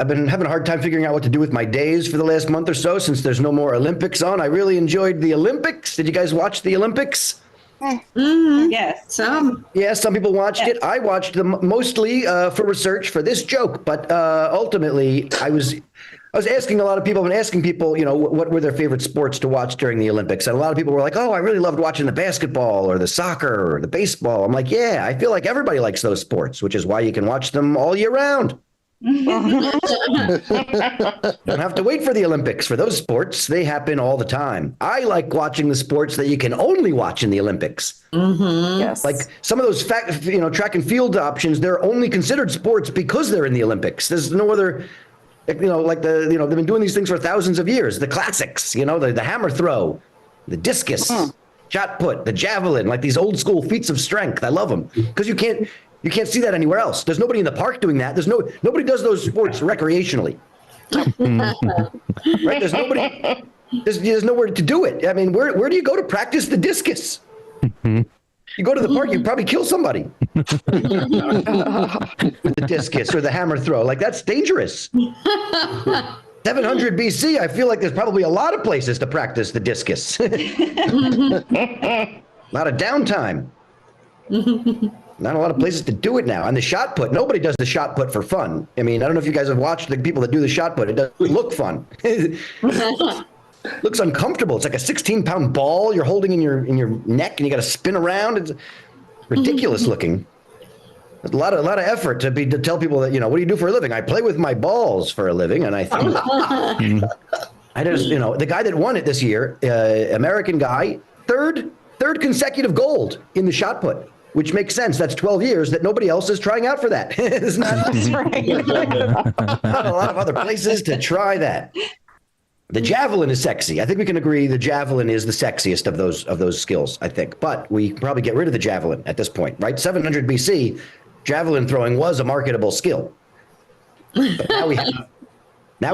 been having a hard time figuring out what to do with my days for the last month or so since there's no more Olympics on. I really enjoyed the Olympics. Did you guys watch the Olympics? Yes. Yeah, some people watched it. I watched them mostly for research for this joke, but ultimately I was asking a lot of people, I've been asking people, what were their favorite sports to watch during the Olympics? And a lot of people were like, oh, I really loved watching the basketball or the soccer or the baseball. I'm like, yeah, I feel like everybody likes those sports, which is why you can watch them all year round. Don't have to wait for the Olympics for those sports. They happen all the time. I like watching the sports that you can only watch in the Olympics. Yes. Like some of those track and field options, they're only considered sports because they're in the Olympics. There's no other, they've been doing these things for thousands of years. The classics, the hammer throw, the discus, shot put, the javelin, like these old school feats of strength. I love them because you can't see that anywhere else. There's nobody in the park doing that. Nobody does those sports recreationally. Right? There's nobody. There's nowhere to do it. I mean, where do you go to practice the discus? You go to the park, you probably kill somebody with the discus or the hammer throw. Like that's dangerous. 700 BC, I feel like there's probably a lot of places to practice the discus. A lot of downtime. Not a lot of places to do it now. And the shot put, nobody does the shot put for fun. I mean, I don't know if you guys have watched the people that do the shot put. It doesn't look fun. Looks uncomfortable. It's like a 16-pound ball you're holding in your neck, and you got to spin around. It's ridiculous looking. There's a lot of effort to tell people that, what do you do for a living? I play with my balls for a living, and I think I just, the guy that won it this year, American guy, third consecutive gold in the shot put. Which makes sense. That's 12 years that nobody else is trying out for that. There's not a lot of other places to try that. The javelin is sexy. I think we can agree the javelin is the sexiest of those skills, I think. But we can probably get rid of the javelin at this point, right? 700 BC, javelin throwing was a marketable skill. But now we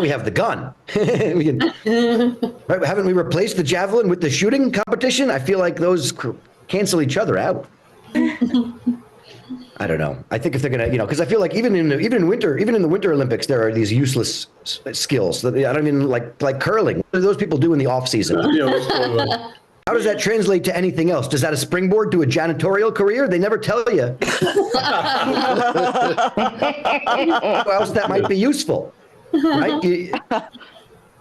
have the gun. Right? Haven't we replaced the javelin with the shooting competition? I feel like those cancel each other out. I don't know. I think if they're gonna, because I feel like even in the Winter Olympics, there are these useless skills that I don't even like curling. What do those people do in the off season? How does that translate to anything else? Does that a springboard to a janitorial career? They never tell you. How else that might be useful, right?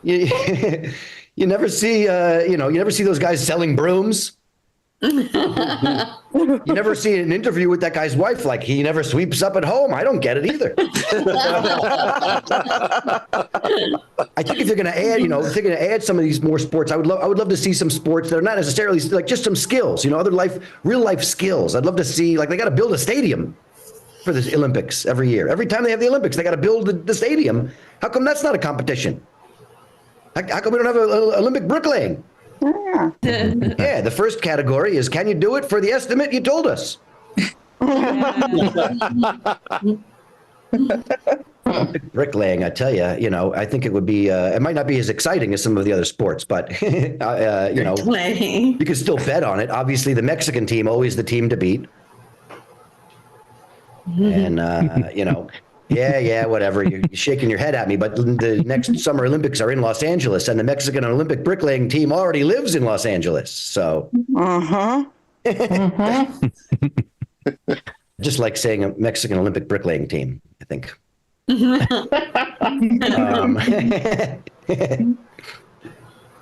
You never see, you never see those guys selling brooms. You never see an interview with that guy's wife, like he never sweeps up at home. I don't get it either. I think if they're going to add, if they're going to add some of these more sports, I would love to see some sports that are not necessarily like just some skills, real life skills. I'd love to see, like, they got to build a stadium for the Olympics every year. Every time they have the Olympics, they got to build the stadium. How come that's not a competition? How come we don't have an Olympic bricklaying? Yeah, the first category is, can you do it for the estimate you told us? Bricklaying, I tell you, I think it would be, it might not be as exciting as some of the other sports, but, you could still bet on it. Obviously, the Mexican team, always the team to beat. And, yeah, whatever. You're shaking your head at me, but the next Summer Olympics are in Los Angeles, and the Mexican Olympic bricklaying team already lives in Los Angeles. So, just like saying a Mexican Olympic bricklaying team, I think.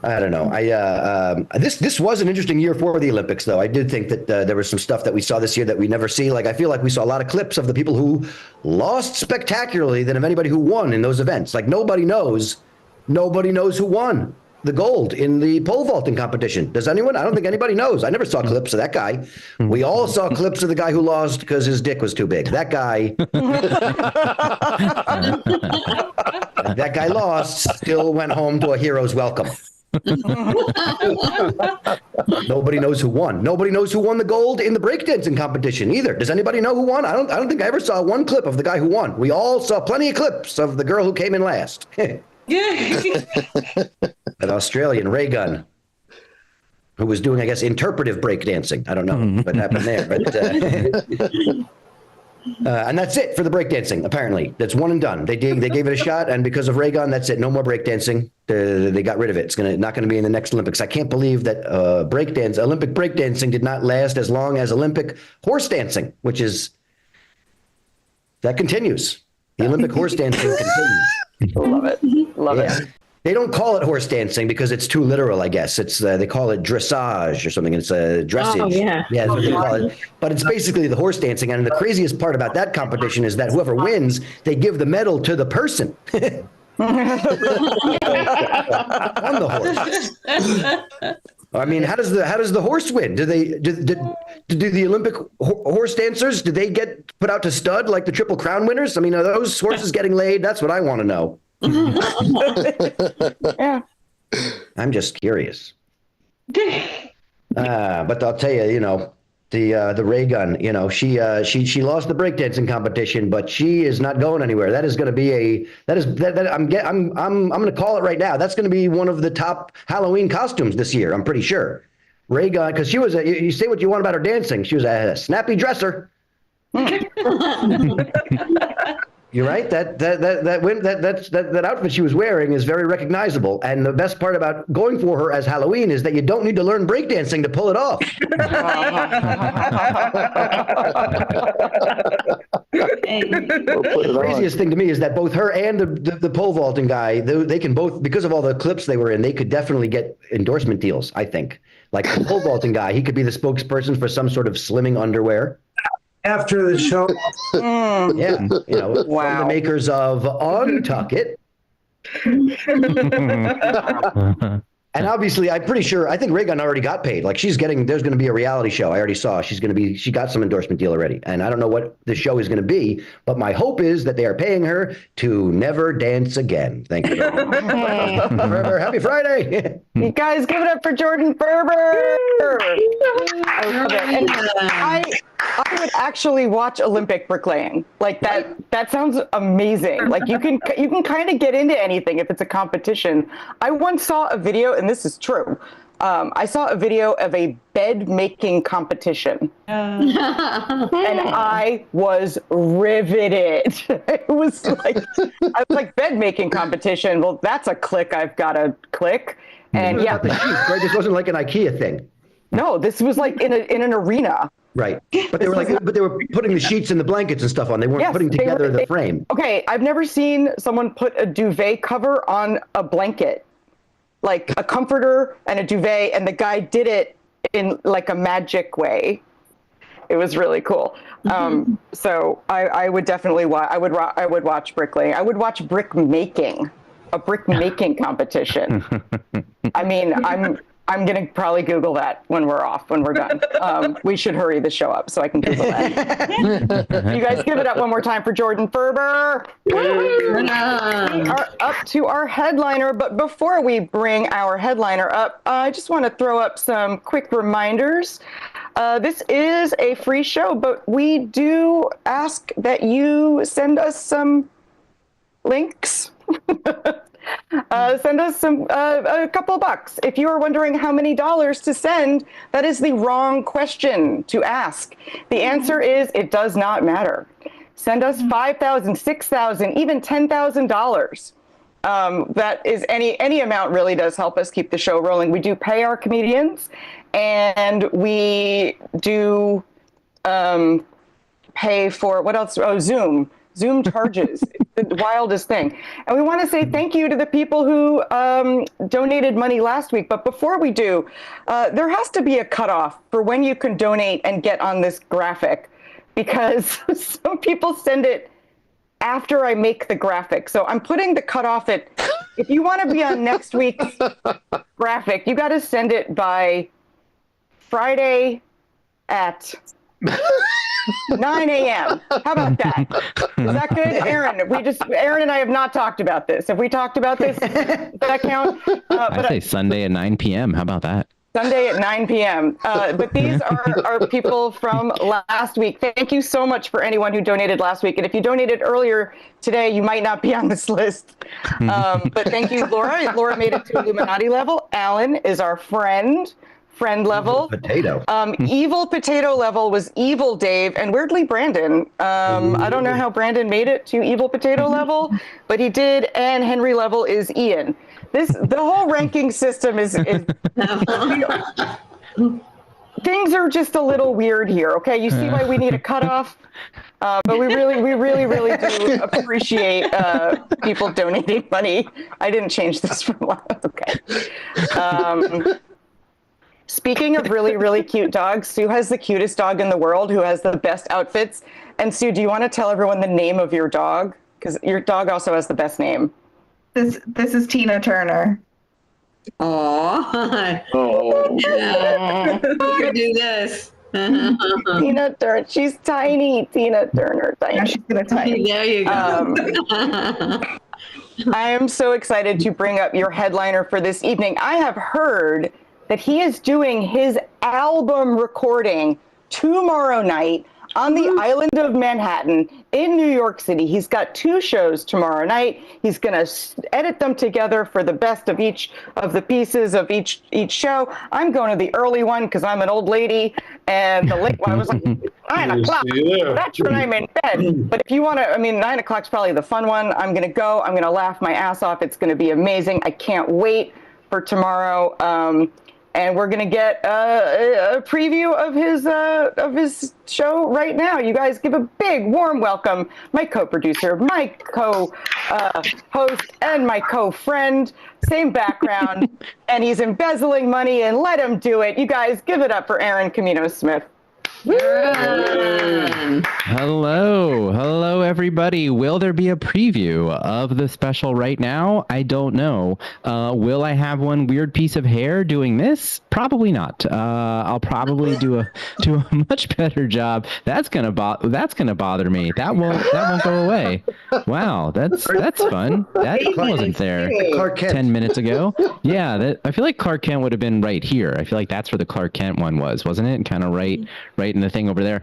I don't know. This was an interesting year for the Olympics, though. I did think that there was some stuff that we saw this year that we never see. Like, I feel like we saw a lot of clips of the people who lost spectacularly than of anybody who won in those events. Like, nobody knows who won the gold in the pole vaulting competition. Does anyone? I don't think anybody knows. I never saw clips of that guy. We all saw clips of the guy who lost because his dick was too big. That guy. That guy lost, still went home to a hero's welcome. Nobody knows who won. Nobody knows who won the gold in the breakdancing competition either. Does anybody know who won? I don't think I ever saw one clip of the guy who won. We all saw plenty of clips of the girl who came in last. An Australian ray gun who was doing, I guess, interpretive breakdancing. I don't know what happened there, but and that's it for the breakdancing. Apparently, that's one and done. They gave it a shot, and because of ray gun, that's it. No more breakdancing. They got rid of it. It's not going to be in the next Olympics. I can't believe that Olympic breakdancing did not last as long as Olympic horse dancing, that continues. The Olympic horse dancing continues. Love it. Love it. They don't call it horse dancing because it's too literal, I guess. It's they call it dressage or something. It's dressage. Oh, yeah. Yeah, that's what they call it. But it's basically the horse dancing. And the craziest part about that competition is that whoever wins, they give the medal to the person. On the horse. I mean, how does the horse win? Do the Olympic horse dancers, do they get put out to stud like the Triple Crown winners? I mean, are those horses getting laid? That's what I want to know. Yeah. I'm just curious. But I'll tell you, the ray gun, she lost the breakdancing competition, but she is not going anywhere. That is going to be I'm going to call it right now. That's going to be one of the top Halloween costumes this year. I'm pretty sure. Ray gun, because she was you say what you want about her dancing. She was a snappy dresser. You're right. That outfit she was wearing is very recognizable. And the best part about going for her as Halloween is that you don't need to learn breakdancing to pull it off. The craziest thing to me is that both her and the pole vaulting guy, they can both, because of all the clips they were in, they could definitely get endorsement deals, I think. Like the pole vaulting guy, he could be the spokesperson for some sort of slimming underwear. After the show. Yeah. Wow. From the makers of Untuck It. And obviously, I'm pretty sure, I think Reagan already got paid. Like there's going to be a reality show. I already saw she got some endorsement deal already. And I don't know what the show is going to be, but my hope is that they are paying her to never dance again. Thank you. Happy Friday. You guys give it up for Jordan Ferber. I love it. And I would actually watch Olympic bricklaying. Like that sounds amazing. Like you can kind of get into anything if it's a competition. I once saw a video, and this is true. I saw a video of a bed making competition, and I was riveted. I was like, bed making competition. Well, that's a click I've got to click. And yeah, the sheets, right? This wasn't like an IKEA thing. no, this was like in an arena. Right. But they were putting the sheets and the blankets and stuff on. They weren't putting together the frame. Okay, I've never seen someone put a duvet cover on a blanket, like a comforter and a duvet, and the guy did it in like a magic way. It was really cool. So I would definitely watch. I would watch bricklaying. I would watch brick making, a brick making competition. I mean, I'm gonna probably Google that when we're done. We should hurry the show up so I can Google that. You guys give it up one more time for Jordan Ferber. We are up to our headliner, but before we bring our headliner up, I just want to throw up some quick reminders. This is a free show, but we do ask that you send us some links. Send us a couple of bucks. If you are wondering how many dollars to send, that is the wrong question to ask. The answer is it does not matter. Send us $5,000, $6,000, even $10,000. That is any amount really does help us keep the show rolling. We do pay our comedians, and we do pay for what else? Oh, Zoom charges. The wildest thing. And we want to say thank you to the people who donated money last week. But before we do, there has to be a cutoff for when you can donate and get on this graphic, because some people send it after I make the graphic. So I'm putting the cutoff at, if you want to be on next week's graphic, you got to send it by Friday at 9 a.m. How about that? Is that good? Aaron and I have not talked about this. Have we talked about this? Does that count? I say Sunday at 9 p.m. How about that? Sunday at 9 p.m. But these are people from last week. Thank you so much for anyone who donated last week. And if you donated earlier today, you might not be on this list. But thank you, Laura. Laura made it to Illuminati level. Alan is our friend level. Evil potato. Evil potato level was Evil Dave, and weirdly Brandon. I don't know how Brandon made it to Evil potato level, but he did. And Henry level is Ian. The whole ranking system is things are just a little weird here. Okay, you see why we need a cutoff. But we really do appreciate people donating money. I didn't change this from last. Okay. Speaking of really, really cute dogs, Sue has the cutest dog in the world who has the best outfits. And Sue, do you want to tell everyone the name of your dog? Because your dog also has the best name. This is Tina Turner. Oh, you do this. Tina Turner. She's tiny. Tina Turner. Tiny. Yeah, she's gonna tiny. There you go. I am so excited to bring up your headliner for this evening. I have heard that he is doing his album recording tomorrow night on the island of Manhattan in New York City. He's got 2 shows tomorrow night. He's going to edit them together for the best of each of the pieces of each show. I'm going to the early one because I'm an old lady, and the late one was like 9 o'clock. That's when I'm in bed. But if you want to, 9 o'clock's probably the fun one. I'm going to go. I'm going to laugh my ass off. It's going to be amazing. I can't wait for tomorrow. And we're going to get a preview of his show right now. You guys give a big, warm welcome. My co-producer, my co-host, and my co-friend. Same background. And he's embezzling money, and let him do it. You guys give it up for Aaron Kominos-Smith. Hello everybody. Will there be a preview of the special right now? I don't know. Will I have one weird piece of hair doing this? Probably not. I'll probably do a much better job. That's gonna bother me. That won't go away. Wow, that's fun. That wasn't there 10 minutes ago. Yeah, I feel like Clark Kent would have been right here. I feel like that's where the Clark Kent one was, wasn't it? Kind of right in the thing over there.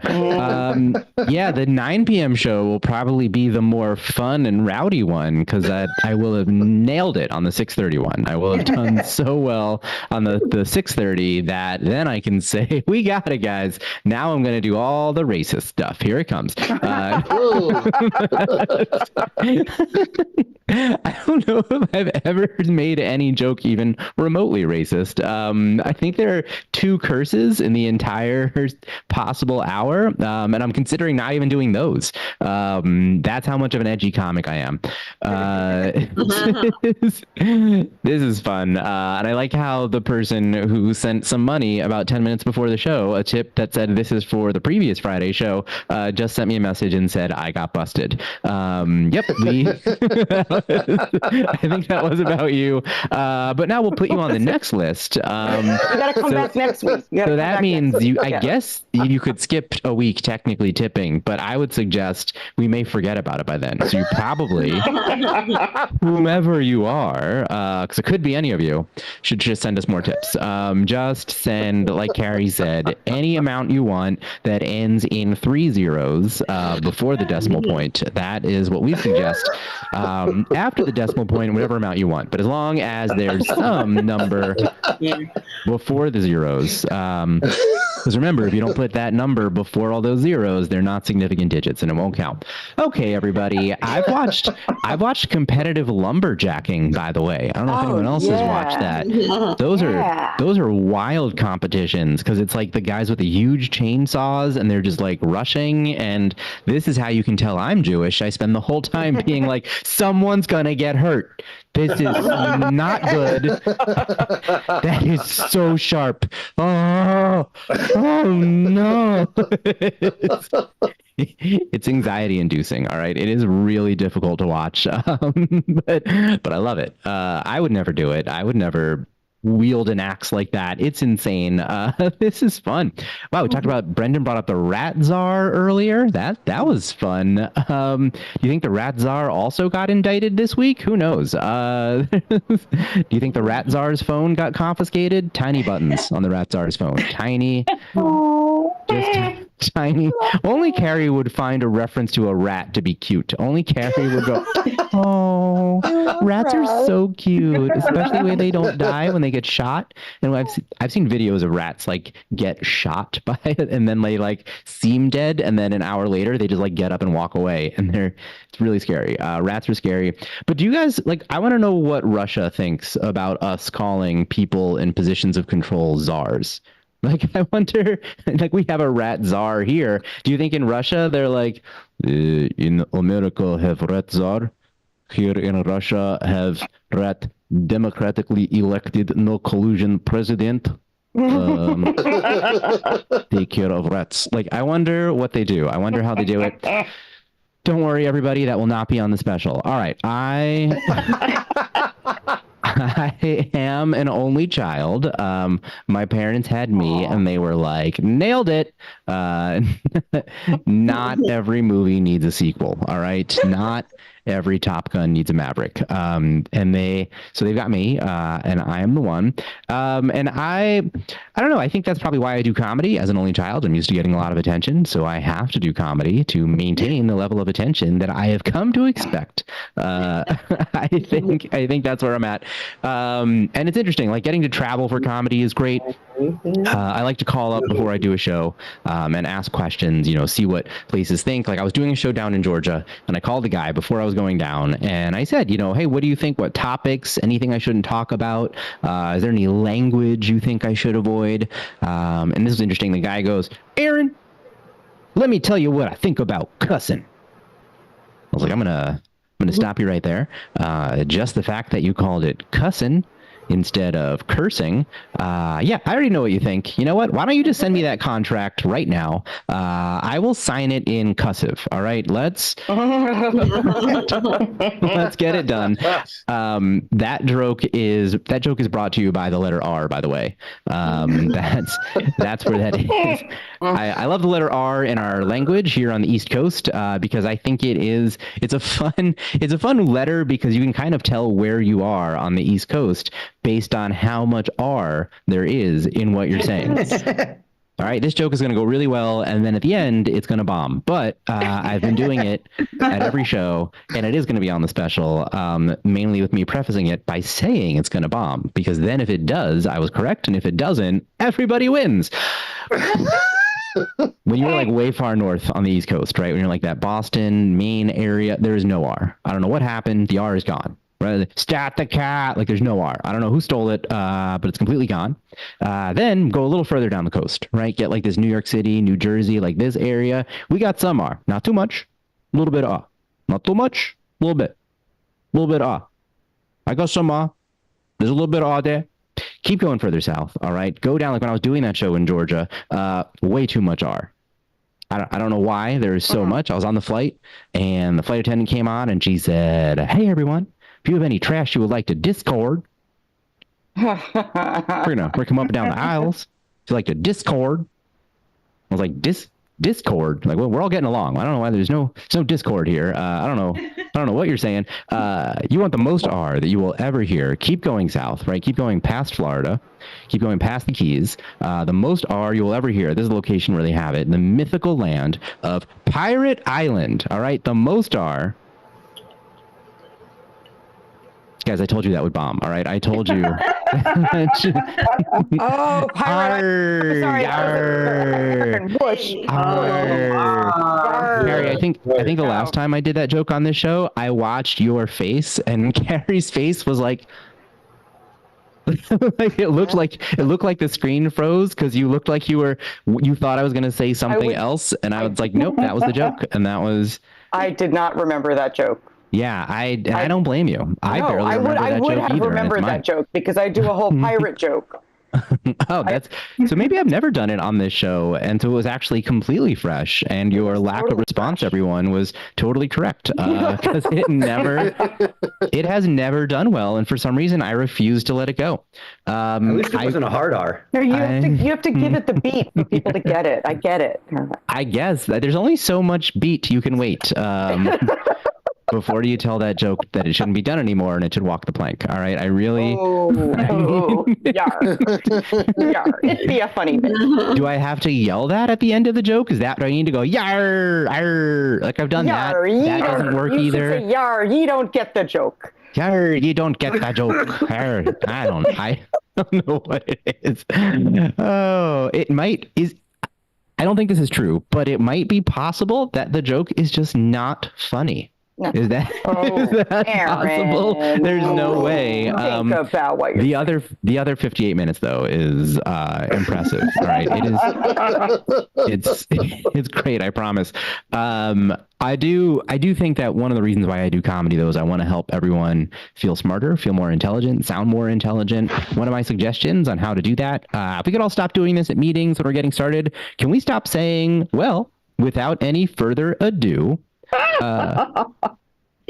Yeah, the 9 p.m. show will probably be the more fun and rowdy one, because I will have nailed it on the 6:30 one. I will have done so well on the 6:30 that then I can say, we got it, guys. Now I'm going to do all the racist stuff. Here it comes. I don't know if I've ever made any joke even remotely racist. I think there are 2 curses in the entire possible hour, and I'm considering not even doing those. That's how much of an edgy comic I am. This is fun, and I like how the person who sent some money about 10 minutes before the show, a tip that said this is for the previous Friday show, just sent me a message and said I got busted. Yep, I think that was about you. But now we'll put you on the next list. You gotta come back next week. So that means I guess you could skip a week technically tipping, but I would suggest we may forget about it by then. So you probably, whomever you are, because it could be any of you, should just send us more tips. Just send, like Carrie said, any amount you want that ends in 3 zeros before the decimal point. That is what we suggest. After the decimal point, whatever amount you want, but as long as there's some number before the zeros. Because remember, if you don't put that number before all those zeros, they're not significant digits and it won't count. Okay, everybody, I've watched competitive lumberjacking, by the way. I don't know if anyone else has watched that. Those are wild competitions because it's like the guys with the huge chainsaws and they're just like rushing. And this is how you can tell I'm Jewish. I spend the whole time being like, someone's gonna get hurt. This is not good. That is so sharp. Oh no. It's anxiety inducing. All right. It is really difficult to watch. But I love it. I would never do it. I would never wield an axe like that. It's insane. This is fun. Wow, we talked about, Brendan brought up the Rat Czar earlier. That was fun. Do you think the Rat Czar also got indicted this week? Who knows? Do you think the Rat Czar's phone got confiscated? Tiny buttons on the Rat Czar's phone. Tiny. Just tiny. Only Carrie would find a reference to a rat to be cute. Only Carrie would go, oh, rats are so cute, especially the way they don't die when they get shot. And I've seen videos of rats like get shot by it and then they like seem dead and then an hour later they just like get up and walk away and it's really scary. Rats are scary. But do you guys I want to know what Russia thinks about us calling people in positions of control czars. I wonder, we have a rat czar here. Do you think in Russia they're like, in America have rat czar, here in Russia have rat democratically elected no collusion president? Take care of rats. I wonder what they do. I wonder how they do it. Don't worry, everybody. That will not be on the special. All right. I am an only child. My parents had me and they were like, nailed it. Not every movie needs a sequel. All right. Not every Top Gun needs a Maverick. And they've got me, and I am the one. And I don't know. I think that's probably why I do comedy as an only child. I'm used to getting a lot of attention, so I have to do comedy to maintain the level of attention that I have come to expect. I think that's where I'm at. And it's interesting. Getting to travel for comedy is great. I like to call up before I do a show and ask questions, see what places think. I was doing a show down in Georgia and I called the guy before I was going down and I said, hey, what do you think? What topics? Anything I shouldn't talk about? Is there any language you think I should avoid? And this is interesting. The guy goes, Aaron, let me tell you what I think about cussing. I was like, I'm gonna stop you right there. Just the fact that you called it cussing instead of cursing. Yeah, I already know what you think. You know what? Why don't you just send me that contract right now? I will sign it in cussive. All right, let's get it done. That joke is brought to you by the letter R, by the way. That's where that is. I love the letter R in our language here on the East Coast because I think it's a fun letter because you can kind of tell where you are on the East Coast based on how much R there is in what you're saying. All right, this joke is going to go really well, and then at the end, it's going to bomb. But I've been doing it at every show, and it is going to be on the special, mainly with me prefacing it by saying it's going to bomb. Because then if it does, I was correct, and if it doesn't, everybody wins. when you're like way far north on the East Coast, right? When you're like that Boston, Maine area, there is no R. I don't know what happened. The R is gone. Right? Stat the cat. Like there's no R. I don't know who stole it, but it's completely gone. Then go a little further down the coast, right? Get like this New York City, New Jersey, like this area. We got some R. Not too much. A little bit of R. Not too much. A little bit. A little bit of R. I got some R. There's a little bit of R there. Keep going further south, all right? Go down, like when I was doing that show in Georgia, way too much R. I don't know why there's so much. I was on the flight, and the flight attendant came on, and she said, hey, everyone, if you have any trash you would like to discord, we're come up and down the aisles. If you like to discord, I was like, Discord, like, well, we're all getting along. I don't know why there's no Discord here. I don't know what you're saying. You want the most R that you will ever hear. Keep going south, right? Keep going past Florida. Keep going past the Keys. The most R you will ever hear. This is the location where they have it. The mythical land of Pirate Island. All right, the most R. Guys, I told you that would bomb. All right, I told you. Oh, pirate! Sorry, Carrie, I think the last time I did that joke on this show, I watched your face, and Carrie's face was like it looked like the screen froze because you looked like you thought I was going to say something else, and I was like, nope, that was the joke, and that was. I did not remember that joke. Yeah, I don't blame you. I would have remembered that joke because I do a whole pirate joke. Oh, so maybe I've never done it on this show, and so it was actually completely fresh, and your lack of response, everyone, was totally correct because it has never done well, and for some reason I refuse to let it go. At least it wasn't a hard R. No, you have to give it the beat for people to get it. I get it. I guess that there's only so much beat you can wait. Before you tell that joke that it shouldn't be done anymore and it should walk the plank. All right. I really. Yar. It'd be a funny bit. Do I have to yell that at the end of the joke? Do I need to go, yar, arr, like I've done yar, that? That doesn't work either. Say, yar, you don't get the joke. Yar, you don't get the joke. Arr, I don't know what it is. Oh, I don't think this is true, but it might be possible that the joke is just not funny. No. Is that possible? There's no way. Think about what you're the other 58 minutes though is impressive. All right, it's great. I promise. I do think that one of the reasons why I do comedy though is I want to help everyone feel smarter, feel more intelligent, sound more intelligent. One of my suggestions on how to do that, if we could all stop doing this at meetings when we're getting started, can we stop saying, well, without any further ado?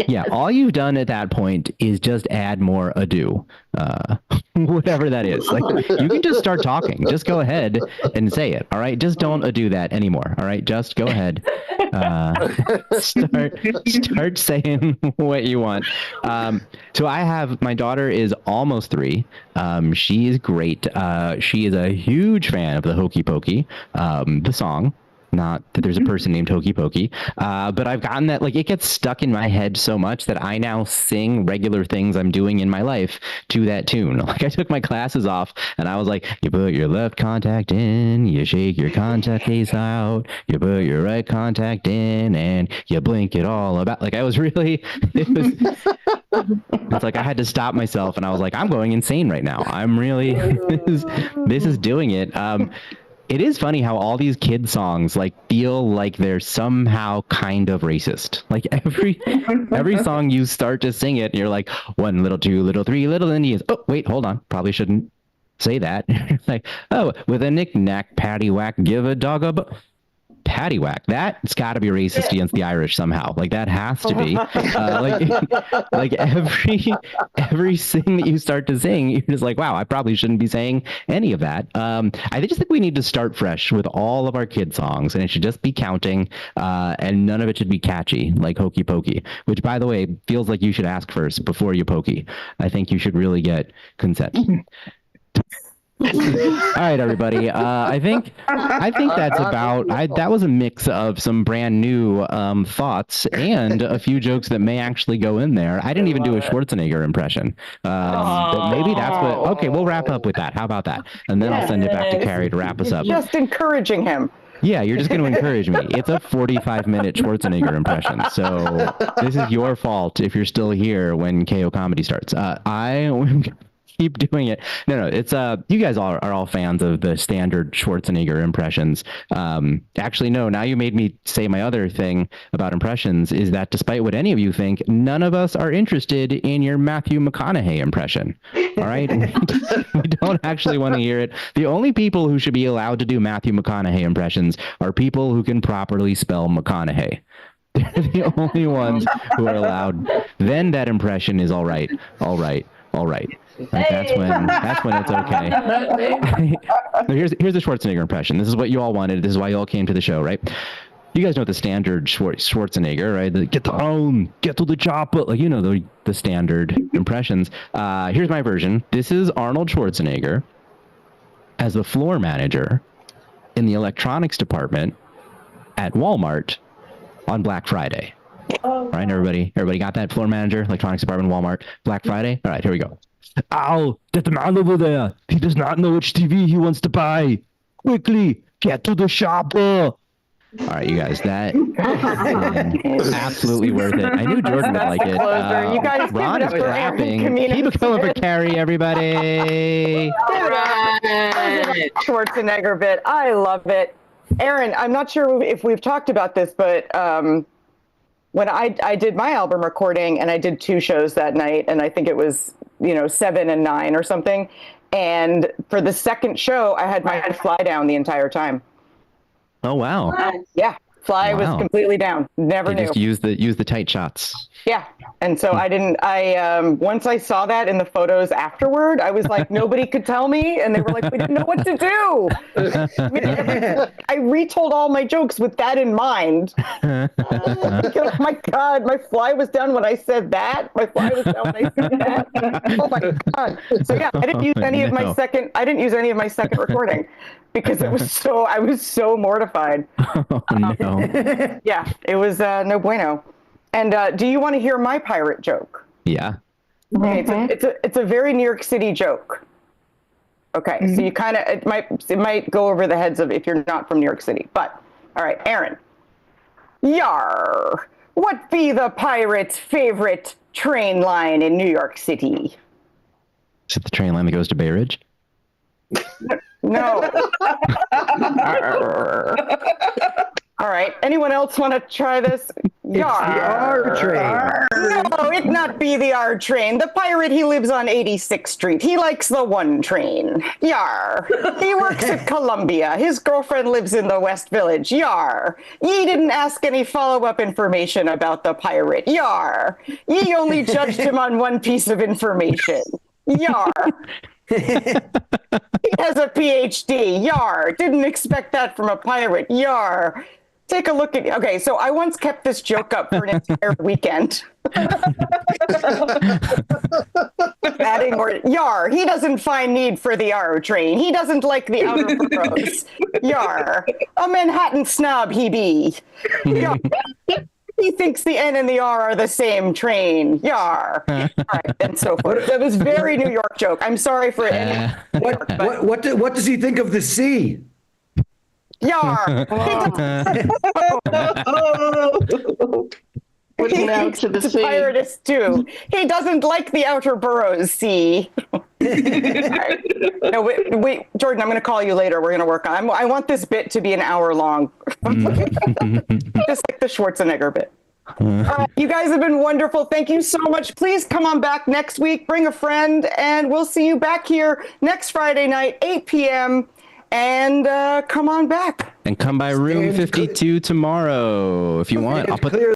Yeah, all you've done at that point is just add more ado, whatever that is. Like, you can just start talking. Just go ahead and say it. All right, just don't ado that anymore. All right, just go ahead. Start saying what you want. So my daughter is almost 3. She is great. She is a huge fan of the Hokey Pokey, the song. Not that there's a person named Hokey Pokey, but I've gotten that, like, it gets stuck in my head so much that I now sing regular things I'm doing in my life to that tune. Like, I took my glasses off and I was like, you put your left contact in, you shake your contact case out, you put your right contact in, and you blink it all about. Like, I was really, it's like I had to stop myself and I was like, I'm going insane right now. I'm really, this is doing it. It is funny how all these kid songs like feel like they're somehow kind of racist. Like every song you start to sing it, and you're like, 1 little, 2 little, 3 little Indians. Oh, wait, hold on. Probably shouldn't say that. Like, oh, with a knick-knack, paddywhack, give a dog a paddywhack. That's got to be racist against the Irish somehow. Like, that has to be. Like every sing that you start to sing, you're just like, wow, I probably shouldn't be saying any of that. I just think we need to start fresh with all of our kid songs, and it should just be counting, and none of it should be catchy, like Hokey Pokey, which, by the way, feels like you should ask first before you pokey. I think you should really get consent. All right, everybody. I think that's about. That was a mix of some brand new thoughts and a few jokes that may actually go in there. I didn't even do a Schwarzenegger impression, but maybe that's what. Okay, we'll wrap up with that. How about that? And then I'll send it back to Carrie to wrap us up. Just encouraging him. Yeah, you're just going to encourage me. It's a 45-minute Schwarzenegger impression, so this is your fault if you're still here when KO Comedy starts. I keep doing it. No, it's you guys are all fans of the standard Schwarzenegger impressions. Actually, no, now you made me say my other thing about impressions is that despite what any of you think, none of us are interested in your Matthew McConaughey impression. All right? We don't actually want to hear it. The only people who should be allowed to do Matthew McConaughey impressions are people who can properly spell McConaughey. They're the only ones who are allowed. Then that impression is all right. Like, that's when it's okay. Here's the Schwarzenegger impression. This is what you all wanted. This is why you all came to the show, right? You guys know the standard Schwarzenegger, right? The, get down, get to the chopper, like, you know, the standard impressions. Here's my version. This is Arnold Schwarzenegger as the floor manager in the electronics department at Walmart on Black Friday. All right, everybody got that? Floor manager, electronics department, Walmart, Black Friday. All right, here we go. Ow, that man over there. He does not know which TV he wants to buy. Quickly, get to the shopper. All right, you guys, that is absolutely worth it. I knew Jordan would like it. You guys Ron is clapping. Keep it going for Carrie, everybody. Schwarzenegger bit. I love it. Aaron, I'm not sure if we've talked about this, but when I did my album recording and I did 2 shows that night, and I think it was 7 and 9 or something. And for the second show, I had my head fly down the entire time. Oh wow! Yeah, fly was completely down. Never knew. Just use the tight shots. Yeah, and so I didn't. Once I saw that in the photos afterward, I was like, nobody could tell me, and they were like, we didn't know what to do. I retold all my jokes with that in mind. Oh my God, my fly was down when I said that. My fly was down when I said that. Oh my God! So yeah, I didn't use any of my second. I didn't use any of my second recording. Because I was so mortified. Oh, no. Yeah, it was no bueno. And do you want to hear my pirate joke? Yeah. Okay, it's a very New York City joke. Okay, so you kind of it might go over the heads of if you're not from New York City. But all right, Aaron. Yar! What be the pirate's favorite train line in New York City? Is it the train line that goes to Bay Ridge? No. All right. Anyone else want to try this? Yar. The R train. No, it not be the R train. The pirate, he lives on 86th Street. He likes the 1 train. Yar. He works at Columbia. His girlfriend lives in the West Village. Yar. Ye didn't ask any follow-up information about the pirate. Yar. Ye only judged him on 1 piece of information. Yar. He has a PhD. Yar. Didn't expect that from a pirate. Yar. Take a look at. Okay, so I once kept this joke up for an entire weekend. Adding more. Yar. He doesn't find need for the R train. He doesn't like the outer boroughs. Yar. A Manhattan snob he be. Yar. He thinks the N and the R are the same train. Yar. All right, and so forth. That was very New York joke. I'm sorry for it. What does he think of the sea? Yar. Wouldn't out to the sea. Piratus too. He doesn't like the outer boroughs. See. Right. No, wait, Jordan. I'm going to call you later. We're going to work on. I want this bit to be an hour long, just like the Schwarzenegger bit. You guys have been wonderful. Thank you so much. Please come on back next week. Bring a friend, and we'll see you back here next Friday night, 8 p.m. And come on back. And come by room 52 tomorrow if you want. I'll put